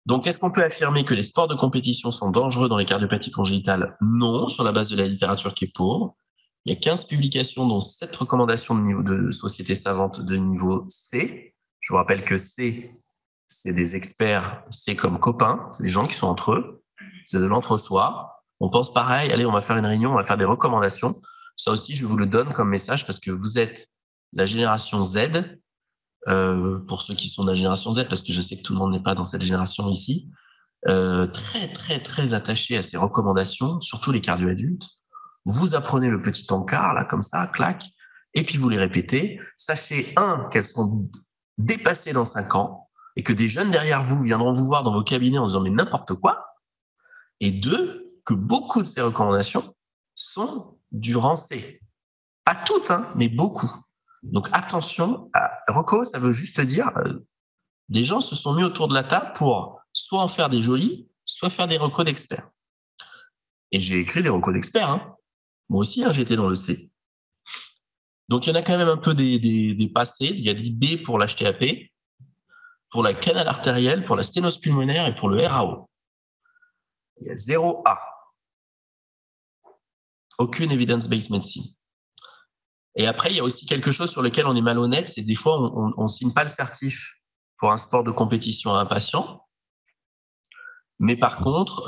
Donc, est-ce qu'on peut affirmer que les sports de compétition sont dangereux dans les cardiopathies congénitales? Non, sur la base de la littérature qui est pauvre. Il y a 15 publications, dont 7 recommandations de sociétés savantes de niveau C. Je vous rappelle que C, c'est des experts, c'est comme copains, c'est des gens qui sont entre eux, c'est de l'entre-soi. On pense pareil, allez, on va faire une réunion, on va faire des recommandations. Ça aussi, je vous le donne comme message parce que vous êtes la génération Z, pour ceux qui sont de la génération Z, parce que je sais que tout le monde n'est pas dans cette génération ici, très, très, très attaché à ces recommandations, surtout les cardio-adultes. Vous apprenez le petit encart, là, comme ça, clac, et puis vous les répétez. Sachez, qu'elles sont dépassées dans 5 ans, et que des jeunes derrière vous viendront vous voir dans vos cabinets en disant mais n'importe quoi. Et 2, que beaucoup de ces recommandations sont du rancé. Pas toutes, hein, mais beaucoup. Donc attention, reco, ça veut juste dire des gens se sont mis autour de la table pour soit en faire des jolis, soit faire des recos d'experts. Et j'ai écrit des recos d'experts, hein. Moi aussi, hein, j'étais dans le C. Donc il y en a quand même un peu des passés. Il y a des B pour l'HTAP, pour la canal artérielle, pour la sténose pulmonaire et pour le RAO. Il y a 0 A. Aucune evidence-based medicine. Et après, il y a aussi quelque chose sur lequel on est malhonnête, c'est des fois, on ne signe pas le certif pour un sport de compétition à un patient, mais par contre,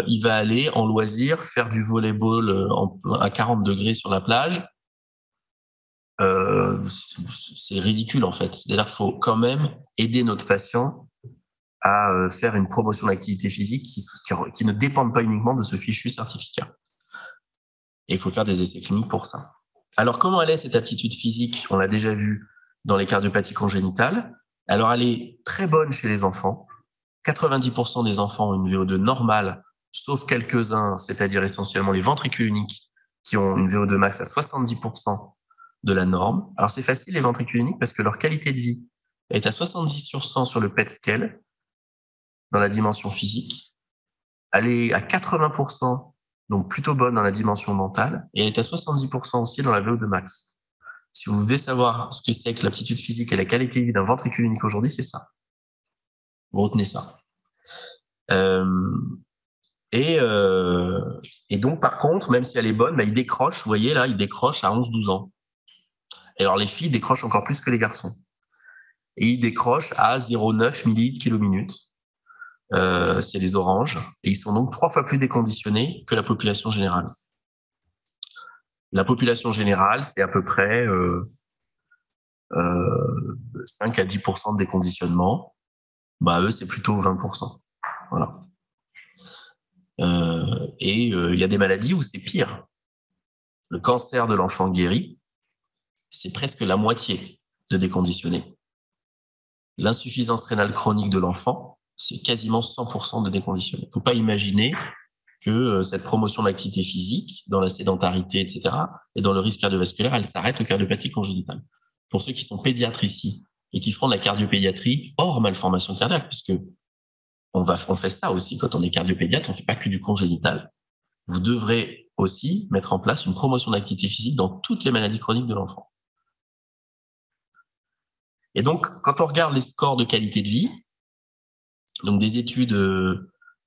il va aller en loisir faire du volleyball à 40 degrés sur la plage. C'est ridicule en fait. C'est-à-dire qu'il faut quand même aider notre patient à faire une promotion d'activité physique qui ne dépende pas uniquement de ce fichu certificat. Et il faut faire des essais cliniques pour ça. Alors, comment elle est cette aptitude physique? On l'a déjà vu dans les cardiopathies congénitales. Alors, elle est très bonne chez les enfants. 90% des enfants ont une VO2 normale, sauf quelques-uns, c'est-à-dire essentiellement les ventricules uniques, qui ont une VO2 max à 70% de la norme. Alors, c'est facile, les ventricules uniques, parce que leur qualité de vie est à 70% sur le PET scale, dans la dimension physique. Elle est à 80%, donc plutôt bonne dans la dimension mentale, et elle est à 70% aussi dans la VO2 max. Si vous voulez savoir ce que c'est que l'aptitude physique et la qualité de vie d'un ventricule unique aujourd'hui, c'est ça. Vous retenez ça. Et donc, par contre, même si elle est bonne, il décroche, vous voyez là, il décroche à 11-12 ans. Et alors, les filles décrochent encore plus que les garçons. Et ils décrochent à 0,9 millilitres/minute. C'est les oranges. Et ils sont donc 3 fois plus déconditionnés que la population générale. La population générale, c'est à peu près 5 à 10% de déconditionnement. Eux, c'est plutôt 20%. Voilà. Il y a des maladies où c'est pire. Le cancer de l'enfant guéri, c'est presque la moitié de déconditionné. L'insuffisance rénale chronique de l'enfant, c'est quasiment 100% de déconditionné. Il ne faut pas imaginer que cette promotion de l'activité physique, dans la sédentarité, etc., et dans le risque cardiovasculaire, elle s'arrête au cardiopathie congénitale. Pour ceux qui sont pédiatres ici et qui feront de la cardiopédiatrie hors malformation cardiaque, puisque on fait ça aussi quand on est cardiopédiatre, on ne fait pas que du congénital. Vous devrez aussi mettre en place une promotion d'activité physique dans toutes les maladies chroniques de l'enfant. Et donc, quand on regarde les scores de qualité de vie, donc des études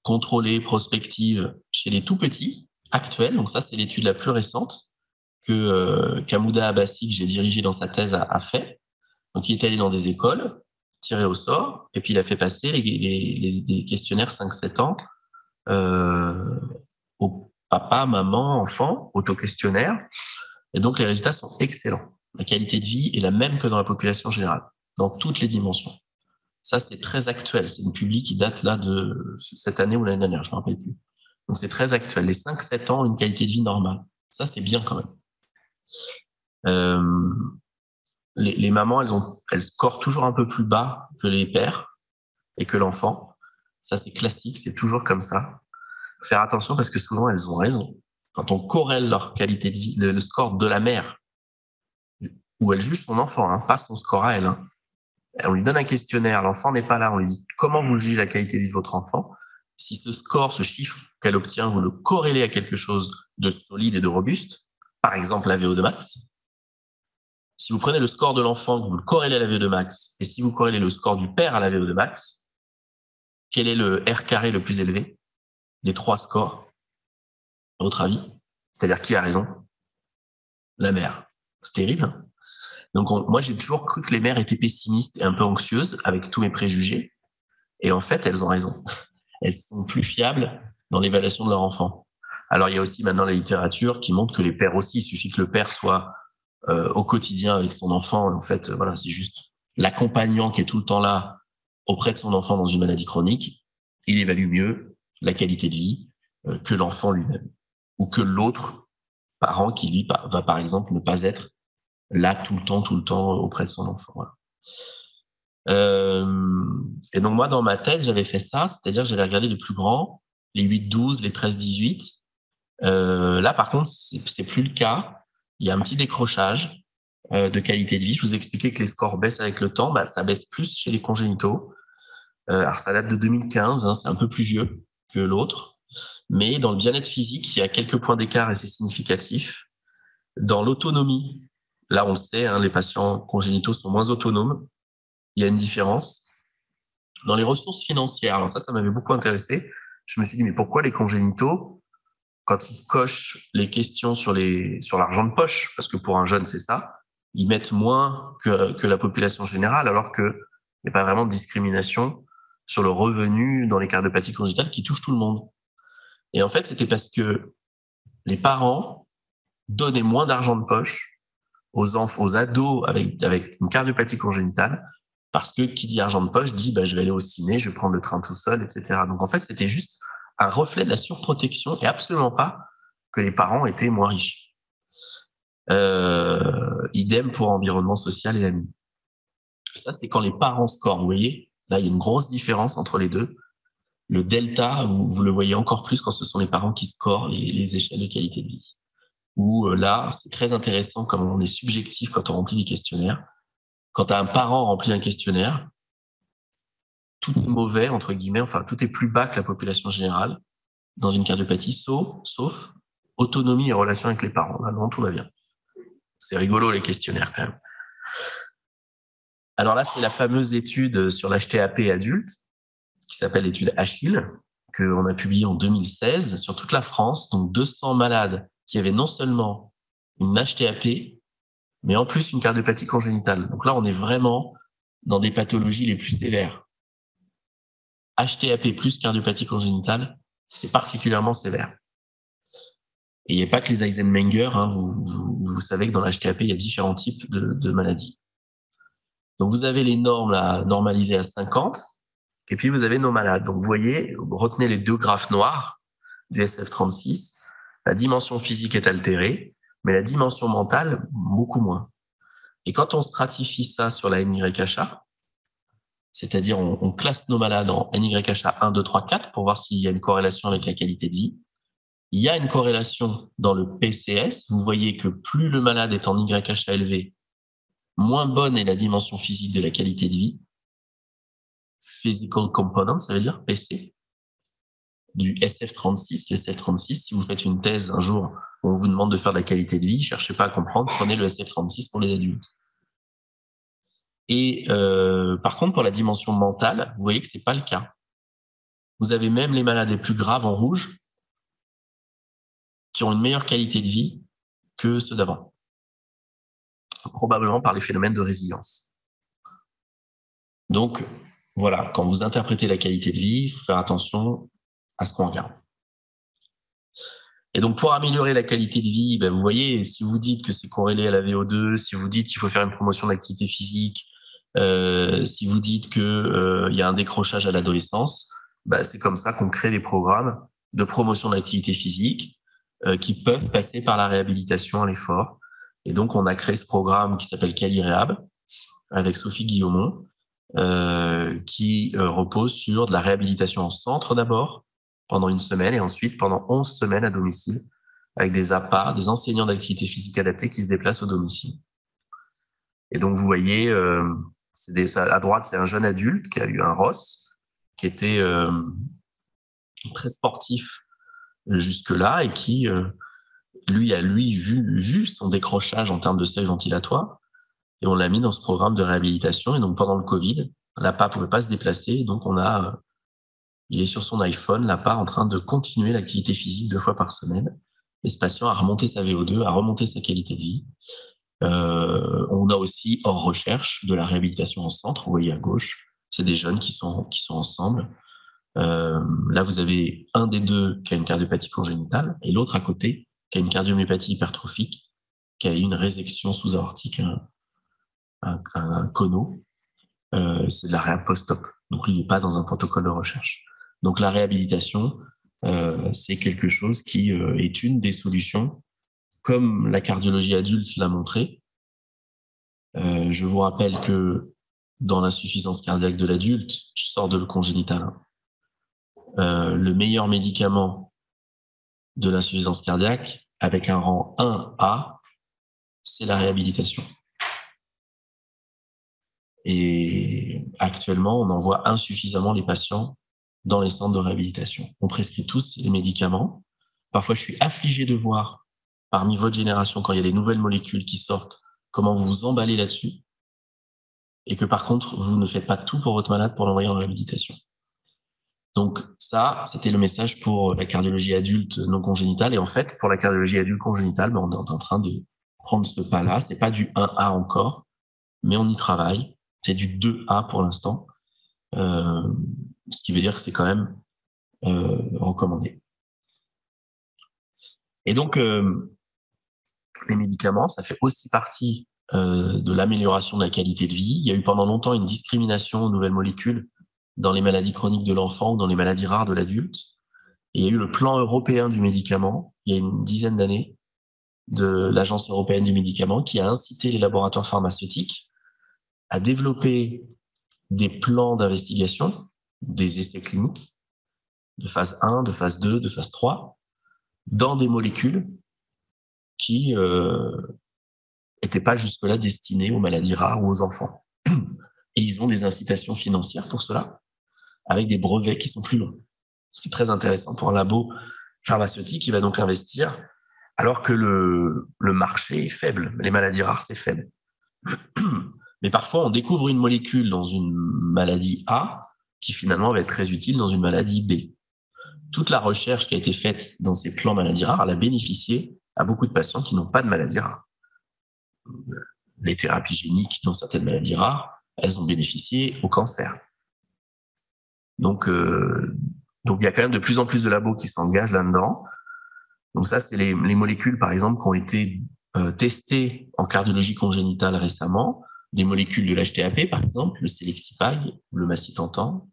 contrôlées, prospectives chez les tout petits, actuelles, donc ça c'est l'étude la plus récente que Kamouda Abbasi, que j'ai dirigé dans sa thèse, a fait. Donc il est allé dans des écoles, tiré au sort, et puis il a fait passer des questionnaires 5-7 ans aux papa, maman, enfants, auto-questionnaires. Et donc les résultats sont excellents. La qualité de vie est la même que dans la population générale, dans toutes les dimensions. Ça, c'est très actuel. C'est une publi qui date là de cette année ou l'année dernière, je ne me rappelle plus. Donc c'est très actuel. Les 5-7 ans ont une qualité de vie normale. Ça, c'est bien quand même. Les mamans, elles scorent toujours un peu plus bas que les pères et que l'enfant. Ça, c'est classique, c'est toujours comme ça. Faire attention parce que souvent, elles ont raison. Quand on corrèle leur qualité de vie, le score de la mère, où elle juge son enfant, pas son score à elle. On lui donne un questionnaire, l'enfant n'est pas là, on lui dit comment vous jugez la qualité de vie de votre enfant. Si ce score, ce chiffre qu'elle obtient, vous le corrélez à quelque chose de solide et de robuste, par exemple la VO2 max. Si vous prenez le score de l'enfant, vous le corrélez à la VO2 max, et si vous corrélez le score du père à la VO2 max, quel est le R carré le plus élevé des 3 scores, à votre avis? C'est-à-dire qui a raison? La mère. C'est terrible. Donc moi, j'ai toujours cru que les mères étaient pessimistes et un peu anxieuses avec tous mes préjugés. Et en fait, elles ont raison. Elles sont plus fiables dans l'évaluation de leur enfant. Alors, il y a aussi maintenant la littérature qui montre que les pères aussi, il suffit que le père soit au quotidien avec son enfant. En fait, voilà, c'est juste l'accompagnant qui est tout le temps là auprès de son enfant dans une maladie chronique. Il évalue mieux la qualité de vie que l'enfant lui-même ou que l'autre parent qui, lui, va par exemple ne pas être là tout le temps auprès de son enfant. Voilà. Et donc moi, dans ma thèse, j'avais fait ça, c'est-à-dire que j'avais regardé les plus grands, les 8-12, les 13-18. Là, par contre, c'est plus le cas. Il y a un petit décrochage de qualité de vie. Je vous expliquais que les scores baissent avec le temps. Ça baisse plus chez les congénitaux. Alors, ça date de 2015, c'est un peu plus vieux que l'autre. Mais dans le bien-être physique, il y a quelques points d'écart et c'est significatif. Dans l'autonomie, là, on le sait, les patients congénitaux sont moins autonomes. Il y a une différence. Dans les ressources financières, alors ça m'avait beaucoup intéressé. Je me suis dit, mais pourquoi les congénitaux, quand ils cochent les questions sur l'argent de poche, parce que pour un jeune, c'est ça, ils mettent moins que la population générale, alors qu'il n'y a pas vraiment de discrimination sur le revenu dans les cardiopathies congénitales qui touchent tout le monde. Et en fait, c'était parce que les parents donnaient moins d'argent de poche aux ados avec une cardiopathie congénitale, parce que qui dit argent de poche dit je vais aller au ciné, je vais prendre le train tout seul, etc. Donc en fait, c'était juste un reflet de la surprotection et absolument pas que les parents étaient moins riches. Idem pour environnement social et amis. Ça, c'est quand les parents scorent. Vous voyez, là, il y a une grosse différence entre les deux. Le delta, vous le voyez encore plus quand ce sont les parents qui scorent les échelles de qualité de vie. Où là, c'est très intéressant comme on est subjectif quand on remplit les questionnaires. Quand un parent remplit un questionnaire, tout est mauvais, entre guillemets, enfin, tout est plus bas que la population générale dans une cardiopathie, sauf autonomie et relation avec les parents. Là, non, tout va bien. C'est rigolo, les questionnaires, quand même. Alors là, c'est la fameuse étude sur l'HTAP adulte, qui s'appelle l'étude Achille, qu'on a publiée en 2016 sur toute la France. Donc, 200 malades qui avaient non seulement une HTAP, mais en plus une cardiopathie congénitale. Donc là, on est vraiment dans des pathologies les plus sévères. HTAP plus cardiopathie congénitale, c'est particulièrement sévère. Et il n'y a pas que les Eisenmenger, hein, vous savez que dans l'HTAP, il y a différents types de maladies. Donc, vous avez les normes là, normalisées à 50, et puis vous avez nos malades. Donc, vous voyez, retenez les deux graphes noirs du SF36. La dimension physique est altérée, mais la dimension mentale, beaucoup moins. Et quand on stratifie ça sur la NYHA, c'est-à-dire on classe nos malades en NYHA 1, 2, 3, 4 pour voir s'il y a une corrélation avec la qualité de vie. Il y a une corrélation dans le PCS. Vous voyez que plus le malade est en YHA élevé, moins bonne est la dimension physique de la qualité de vie. Physical Component, ça veut dire PC, du SF36. Le SF36, si vous faites une thèse un jour où on vous demande de faire de la qualité de vie, cherchez pas à comprendre, prenez le SF36 pour les adultes. Et par contre, pour la dimension mentale, vous voyez que c'est pas le cas. Vous avez même les malades les plus graves en rouge qui ont une meilleure qualité de vie que ceux d'avant, probablement par les phénomènes de résilience. Donc, voilà, quand vous interprétez la qualité de vie, il faut faire attention à ce qu'on regarde. Et donc, pour améliorer la qualité de vie, vous voyez, si vous dites que c'est corrélé à la VO2, si vous dites qu'il faut faire une promotion d'activité physique, si vous dites qu'il y a un décrochage à l'adolescence, c'est comme ça qu'on crée des programmes de promotion d'activité physique qui peuvent passer par la réhabilitation à l'effort. Et donc, on a créé ce programme qui s'appelle CaliRehab avec Sophie Guillaumont, qui repose sur de la réhabilitation en centre d'abord, pendant une semaine, et ensuite pendant 11 semaines à domicile, avec des APA, des enseignants d'activité physique adaptée qui se déplacent au domicile. Et donc, vous voyez, à droite, c'est un jeune adulte qui a eu un ROS, qui était très sportif jusque-là, et qui, lui, a vu son décrochage en termes de seuil ventilatoire, et on l'a mis dans ce programme de réhabilitation. Et donc, pendant le Covid, l'APA ne pouvait pas se déplacer, et donc il est sur son iPhone, l'APA, en train de continuer l'activité physique 2 fois par semaine. Et ce patient a remonté sa VO2, a remonté sa qualité de vie. On a aussi, hors recherche, de la réhabilitation en centre. Vous voyez à gauche, c'est des jeunes qui sont ensemble. Là, vous avez un des deux qui a une cardiopathie congénitale et l'autre à côté qui a une cardiomyopathie hypertrophique, qui a une résection sous-aortique, un cono. C'est de la réhab post-op. Donc, il n'est pas dans un protocole de recherche. Donc, la réhabilitation, c'est quelque chose qui est une des solutions, comme la cardiologie adulte l'a montré. Je vous rappelle que dans l'insuffisance cardiaque de l'adulte, je sors de le congénital, le meilleur médicament de l'insuffisance cardiaque, avec un rang 1A, c'est la réhabilitation. Et actuellement, on en voit insuffisamment les patients dans les centres de réhabilitation. On prescrit tous les médicaments. Parfois, je suis affligé de voir, parmi votre génération, quand il y a des nouvelles molécules qui sortent, comment vous vous emballez là-dessus, et que par contre, vous ne faites pas tout pour votre malade pour l'envoyer en réhabilitation. Donc ça, c'était le message pour la cardiologie adulte non congénitale. Et en fait, pour la cardiologie adulte congénitale, on est en train de prendre ce pas-là. C'est pas du 1A encore, mais on y travaille. C'est du 2A pour l'instant, ce qui veut dire que c'est quand même recommandé. Et donc, les médicaments, ça fait aussi partie de l'amélioration de la qualité de vie. Il y a eu pendant longtemps une discrimination aux nouvelles molécules dans les maladies chroniques de l'enfant ou dans les maladies rares de l'adulte. Et il y a eu le plan européen du médicament, il y a une dizaine d'années, de l'Agence européenne du médicament, qui a incité les laboratoires pharmaceutiques à développer des plans d'investigation, des essais cliniques, de phase 1, de phase 2, de phase 3, dans des molécules qui n'étaient pas jusque-là destinées aux maladies rares ou aux enfants. Et ils ont des incitations financières pour cela, avec des brevets qui sont plus longs. Ce qui est très intéressant pour un labo pharmaceutique qui va donc investir, alors que le marché est faible. Les maladies rares, c'est faible. Mais parfois, on découvre une molécule dans une maladie A qui finalement va être très utile dans une maladie B. Toute la recherche qui a été faite dans ces plans maladies rares, elle a bénéficié à beaucoup de patients qui n'ont pas de maladies rares. Les thérapies géniques dans certaines maladies rares, elles ont bénéficié au cancer. Donc il y a quand même de plus en plus de labos qui s'engagent là-dedans. Donc ça, c'est les molécules, par exemple, qui ont été testées en cardiologie congénitale récemment, des molécules de l'HTAP, par exemple, le Selexipag, le macitentan,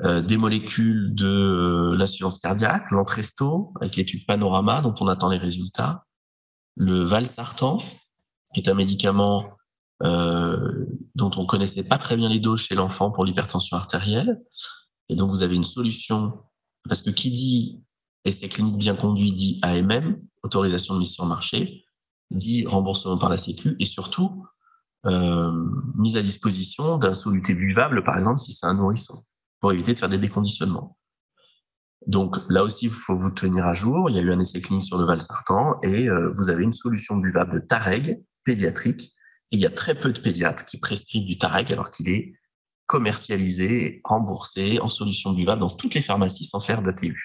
des molécules de l'insuffisance cardiaque, l'Entresto, avec l'étude Panorama, dont on attend les résultats, le Valsartan, qui est un médicament dont on connaissait pas très bien les doses chez l'enfant pour l'hypertension artérielle. Et donc, vous avez une solution, parce que qui dit essai clinique bien conduit dit AMM, autorisation de mise sur le marché, dit remboursement par la Sécu, et surtout mise à disposition d'un soluté buvable, par exemple, si c'est un nourrisson, pour éviter de faire des déconditionnements. Donc là aussi, il faut vous tenir à jour. Il y a eu un essai clinique sur le Valsartan et vous avez une solution buvable de Tareg pédiatrique. Et il y a très peu de pédiatres qui prescrivent du Tareg alors qu'il est commercialisé, remboursé en solution buvable dans toutes les pharmacies sans faire d'ATU.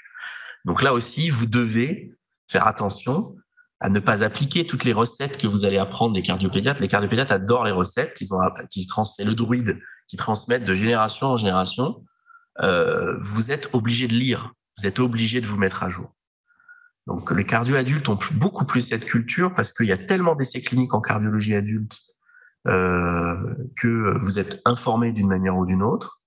Donc là aussi, vous devez faire attention à ne pas appliquer toutes les recettes que vous allez apprendre des cardiopédiatres. Les cardiopédiatres adorent les recettes c'est le druide qui transmettent de génération en génération. Vous êtes obligé de lire, vous êtes obligé de vous mettre à jour. Donc les cardio-adultes ont beaucoup plus cette culture parce qu'il y a tellement d'essais cliniques en cardiologie adulte que vous êtes informé d'une manière ou d'une autre.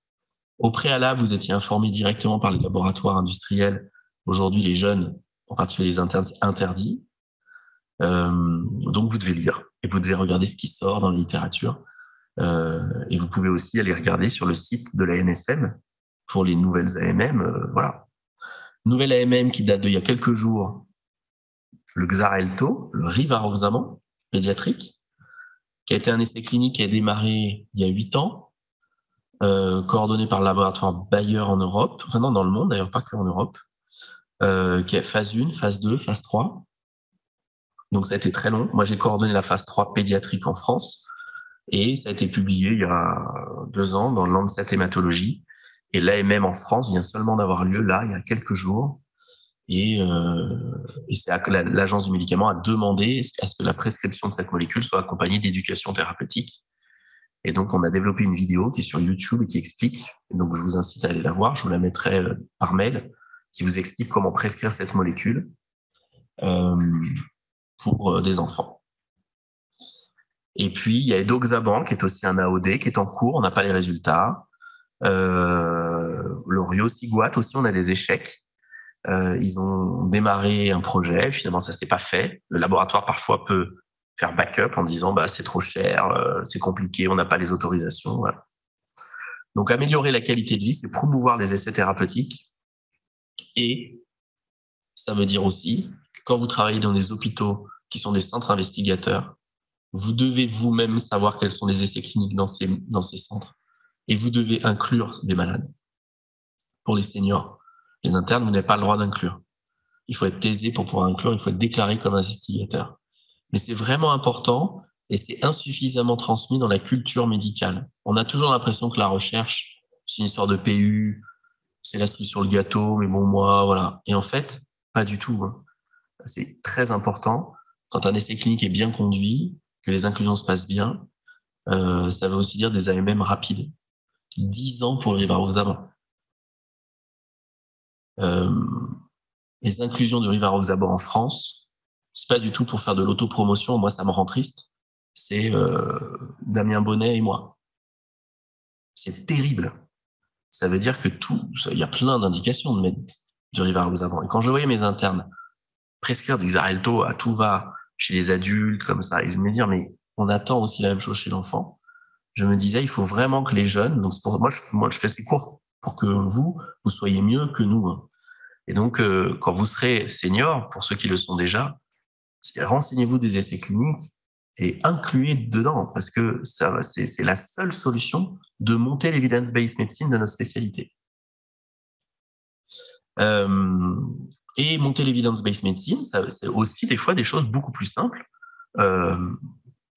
Au préalable, vous étiez informé directement par les laboratoires industriels. Aujourd'hui, les jeunes, en particulier les internes, c'est interdit. Donc vous devez lire et vous devez regarder ce qui sort dans la littérature. Et vous pouvez aussi aller regarder sur le site de la NSM pour les nouvelles AMM. Voilà. Nouvelle AMM qui date d'il y a quelques jours, le Xarelto, le rivaroxaban pédiatrique, qui a été un essai clinique qui a démarré il y a 8 ans, coordonné par le laboratoire Bayer en Europe, enfin non, dans le monde d'ailleurs, pas que en Europe, qui est phase 1, phase 2, phase 3. Donc ça a été très long. Moi, j'ai coordonné la phase 3 pédiatrique en France et ça a été publié il y a 2 ans dans le Lancet Hématologie. Et l'AMM en France vient seulement d'avoir lieu là, il y a quelques jours. Et c'est l'Agence du médicament a demandé à ce que la prescription de cette molécule soit accompagnée d'éducation thérapeutique. Et donc, on a développé une vidéo qui est sur YouTube et qui explique, donc je vous incite à aller la voir, je vous la mettrai par mail, qui vous explique comment prescrire cette molécule pour des enfants. Et puis, il y a Edoxaban, qui est aussi un AOD, qui est en cours, on n'a pas les résultats. Le Riociguat aussi, on a des échecs. Ils ont démarré un projet, finalement ça s'est pas fait. Le laboratoire parfois peut faire backup en disant bah c'est trop cher, c'est compliqué, on n'a pas les autorisations. Voilà. Donc améliorer la qualité de vie, c'est promouvoir les essais thérapeutiques et ça veut dire aussi que quand vous travaillez dans des hôpitaux qui sont des centres investigateurs, vous devez vous-même savoir quels sont les essais cliniques dans ces centres et vous devez inclure des malades. Pour les seniors, les internes, vous n'avez pas le droit d'inclure. Il faut être thésé pour pouvoir inclure, il faut être déclaré comme investigateur. Mais c'est vraiment important et c'est insuffisamment transmis dans la culture médicale. On a toujours l'impression que la recherche, c'est une histoire de PU, c'est la cerise sur le gâteau, mais bon, moi, voilà. Et en fait, pas du tout. C'est très important. Quand un essai clinique est bien conduit, que les inclusions se passent bien, ça veut aussi dire des AMM rapides. 10 ans pour le rivaroxaban. Les inclusions de rivaroxaban en France, c'est pas du tout pour faire de l'autopromotion. Moi, ça me rend triste. C'est Damien Bonnet et moi. C'est terrible. Ça veut dire que il y a plein d'indications de mettre du rivaroxaban. Et quand je voyais mes internes prescrire du Xarelto à tout va chez les adultes comme ça, et je me dire mais on attend aussi la même chose chez l'enfant. Je me disais il faut vraiment que les jeunes, donc c'est pour moi je fais ces cours pour que vous soyez mieux que nous. Hein. Et donc, quand vous serez senior, pour ceux qui le sont déjà, renseignez-vous des essais cliniques et incluez dedans, parce que c'est la seule solution de monter l'evidence-based medicine de notre spécialité. Et monter l'evidence-based medicine, c'est aussi des fois des choses beaucoup plus simples.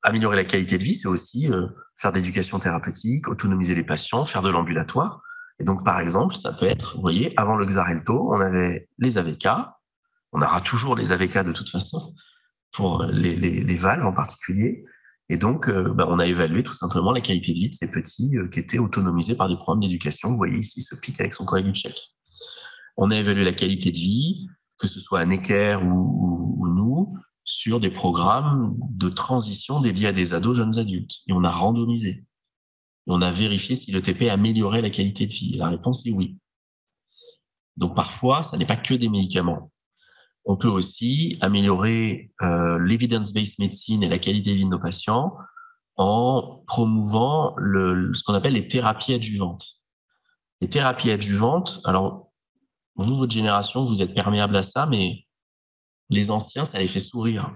Améliorer la qualité de vie, c'est aussi faire de l'éducation thérapeutique, autonomiser les patients, faire de l'ambulatoire. Et donc, par exemple, ça peut être, vous voyez, avant le Xarelto, on avait les AVK, on aura toujours les AVK de toute façon, pour les valves en particulier. Et donc, on a évalué tout simplement la qualité de vie de ces petits qui étaient autonomisés par des programmes d'éducation. Vous voyez ici ce pic avec son collègue du Tchèque. On a évalué la qualité de vie, que ce soit à Necker ou nous, sur des programmes de transition dédiés à des ados, jeunes adultes. Et on a randomisé. Et on a vérifié si l'ETP améliorait la qualité de vie. Et la réponse est oui. Donc parfois, ça n'est pas que des médicaments. On peut aussi améliorer l'evidence-based medicine et la qualité de vie de nos patients en promouvant ce qu'on appelle les thérapies adjuvantes. Les thérapies adjuvantes, alors vous, votre génération, vous êtes perméable à ça, mais les anciens, ça les fait sourire.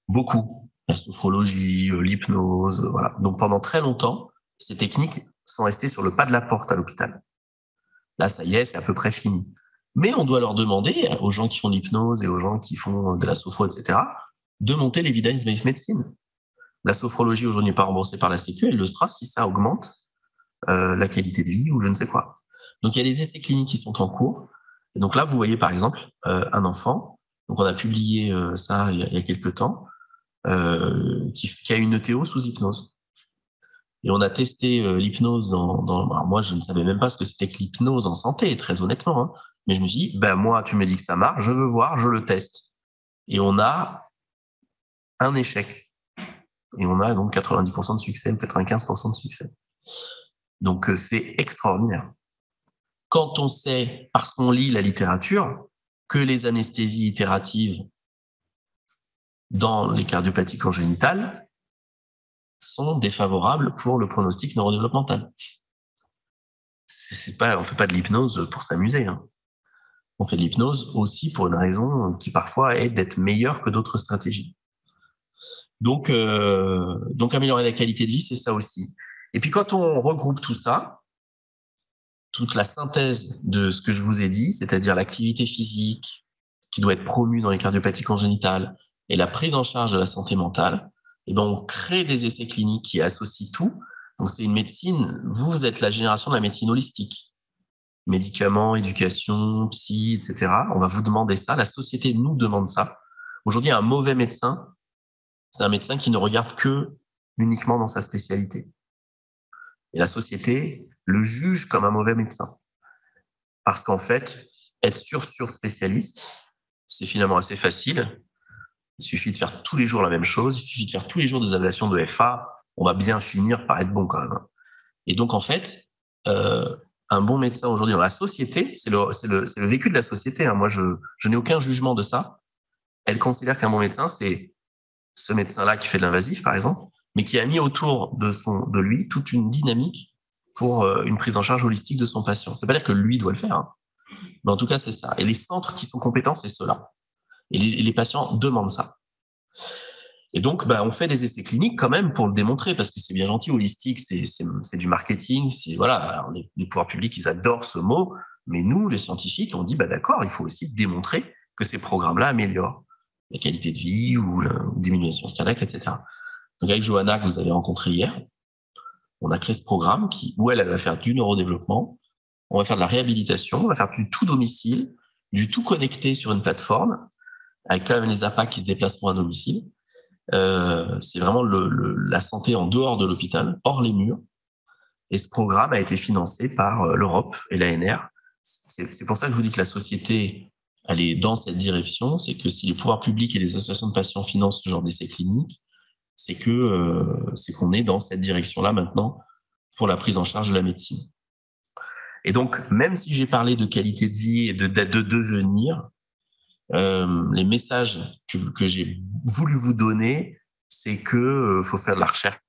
Beaucoup. La sophrologie, l'hypnose, voilà. Donc pendant très longtemps, ces techniques sont restées sur le pas de la porte à l'hôpital. Là, ça y est, c'est à peu près fini. Mais on doit leur demander, aux gens qui font de l'hypnose et aux gens qui font de la sophro, etc., de monter l'evidence-based medicine. La sophrologie aujourd'hui n'est pas remboursée par la Sécu, elle le sera si ça augmente la qualité de vie ou je ne sais quoi. Donc il y a des essais cliniques qui sont en cours. Et donc là, vous voyez par exemple un enfant, donc on a publié ça il y a quelques temps, qui a une ETO sous hypnose. Et on a testé l'hypnose alors moi, je ne savais même pas ce que c'était que l'hypnose en santé, très honnêtement. Hein. Mais je me suis dit, moi, tu me dis que ça marche, je veux voir, je le teste. Et on a un échec. Et on a donc 90% de succès ou 95% de succès. Donc, c'est extraordinaire. Quand on sait, parce qu'on lit la littérature, que les anesthésies itératives dans les cardiopathies congénitales sont défavorables pour le pronostic neurodéveloppemental. On ne fait pas de l'hypnose pour s'amuser. Hein. On fait de l'hypnose aussi pour une raison qui parfois est d'être meilleur que d'autres stratégies. Donc améliorer la qualité de vie, c'est ça aussi. Et puis quand on regroupe tout ça, toute la synthèse de ce que je vous ai dit, c'est-à-dire l'activité physique qui doit être promue dans les cardiopathies congénitales et la prise en charge de la santé mentale, et ben on crée des essais cliniques qui associent tout. Donc c'est une médecine, vous êtes la génération de la médecine holistique. Médicaments, éducation, psy, etc. On va vous demander ça, la société nous demande ça. Aujourd'hui, un mauvais médecin, c'est un médecin qui ne regarde que uniquement dans sa spécialité. Et la société le juge comme un mauvais médecin. Parce qu'en fait, être sur-spécialiste, c'est finalement assez facile. Il suffit de faire tous les jours la même chose, il suffit de faire tous les jours des ablations de FA, on va bien finir par être bon quand même. Et donc en fait, un bon médecin aujourd'hui dans la société, c'est le vécu de la société. Hein. Moi, je n'ai aucun jugement de ça. Elle considère qu'un bon médecin, c'est ce médecin-là qui fait de l'invasif, par exemple, mais qui a mis autour de lui toute une dynamique pour une prise en charge holistique de son patient. C'est pas dire que lui doit le faire, hein. Mais en tout cas, c'est ça. Et les centres qui sont compétents, c'est ceux-là. Et les patients demandent ça. Et donc, on fait des essais cliniques quand même pour le démontrer, parce que c'est bien gentil, holistique, c'est du marketing, voilà. Alors, les pouvoirs publics, ils adorent ce mot, mais nous, les scientifiques, on dit, d'accord, il faut aussi démontrer que ces programmes-là améliorent la qualité de vie ou la diminution cardiaque, etc. Donc, avec Johanna, que vous avez rencontrée hier, on a créé ce programme où elle va faire du neurodéveloppement, on va faire de la réhabilitation, on va faire du tout domicile, du tout connecté sur une plateforme, avec quand même les APA qui se déplaceront à domicile. C'est vraiment la santé en dehors de l'hôpital, hors les murs. Et ce programme a été financé par l'Europe et l'ANR. C'est pour ça que je vous dis que la société, elle est dans cette direction. C'est que si les pouvoirs publics et les associations de patients financent ce genre d'essais cliniques, c'est qu'on est dans cette direction-là maintenant pour la prise en charge de la médecine. Et donc, même si j'ai parlé de qualité de vie et de devenir, les messages que j'ai voulu vous donner, c'est que faut faire de la recherche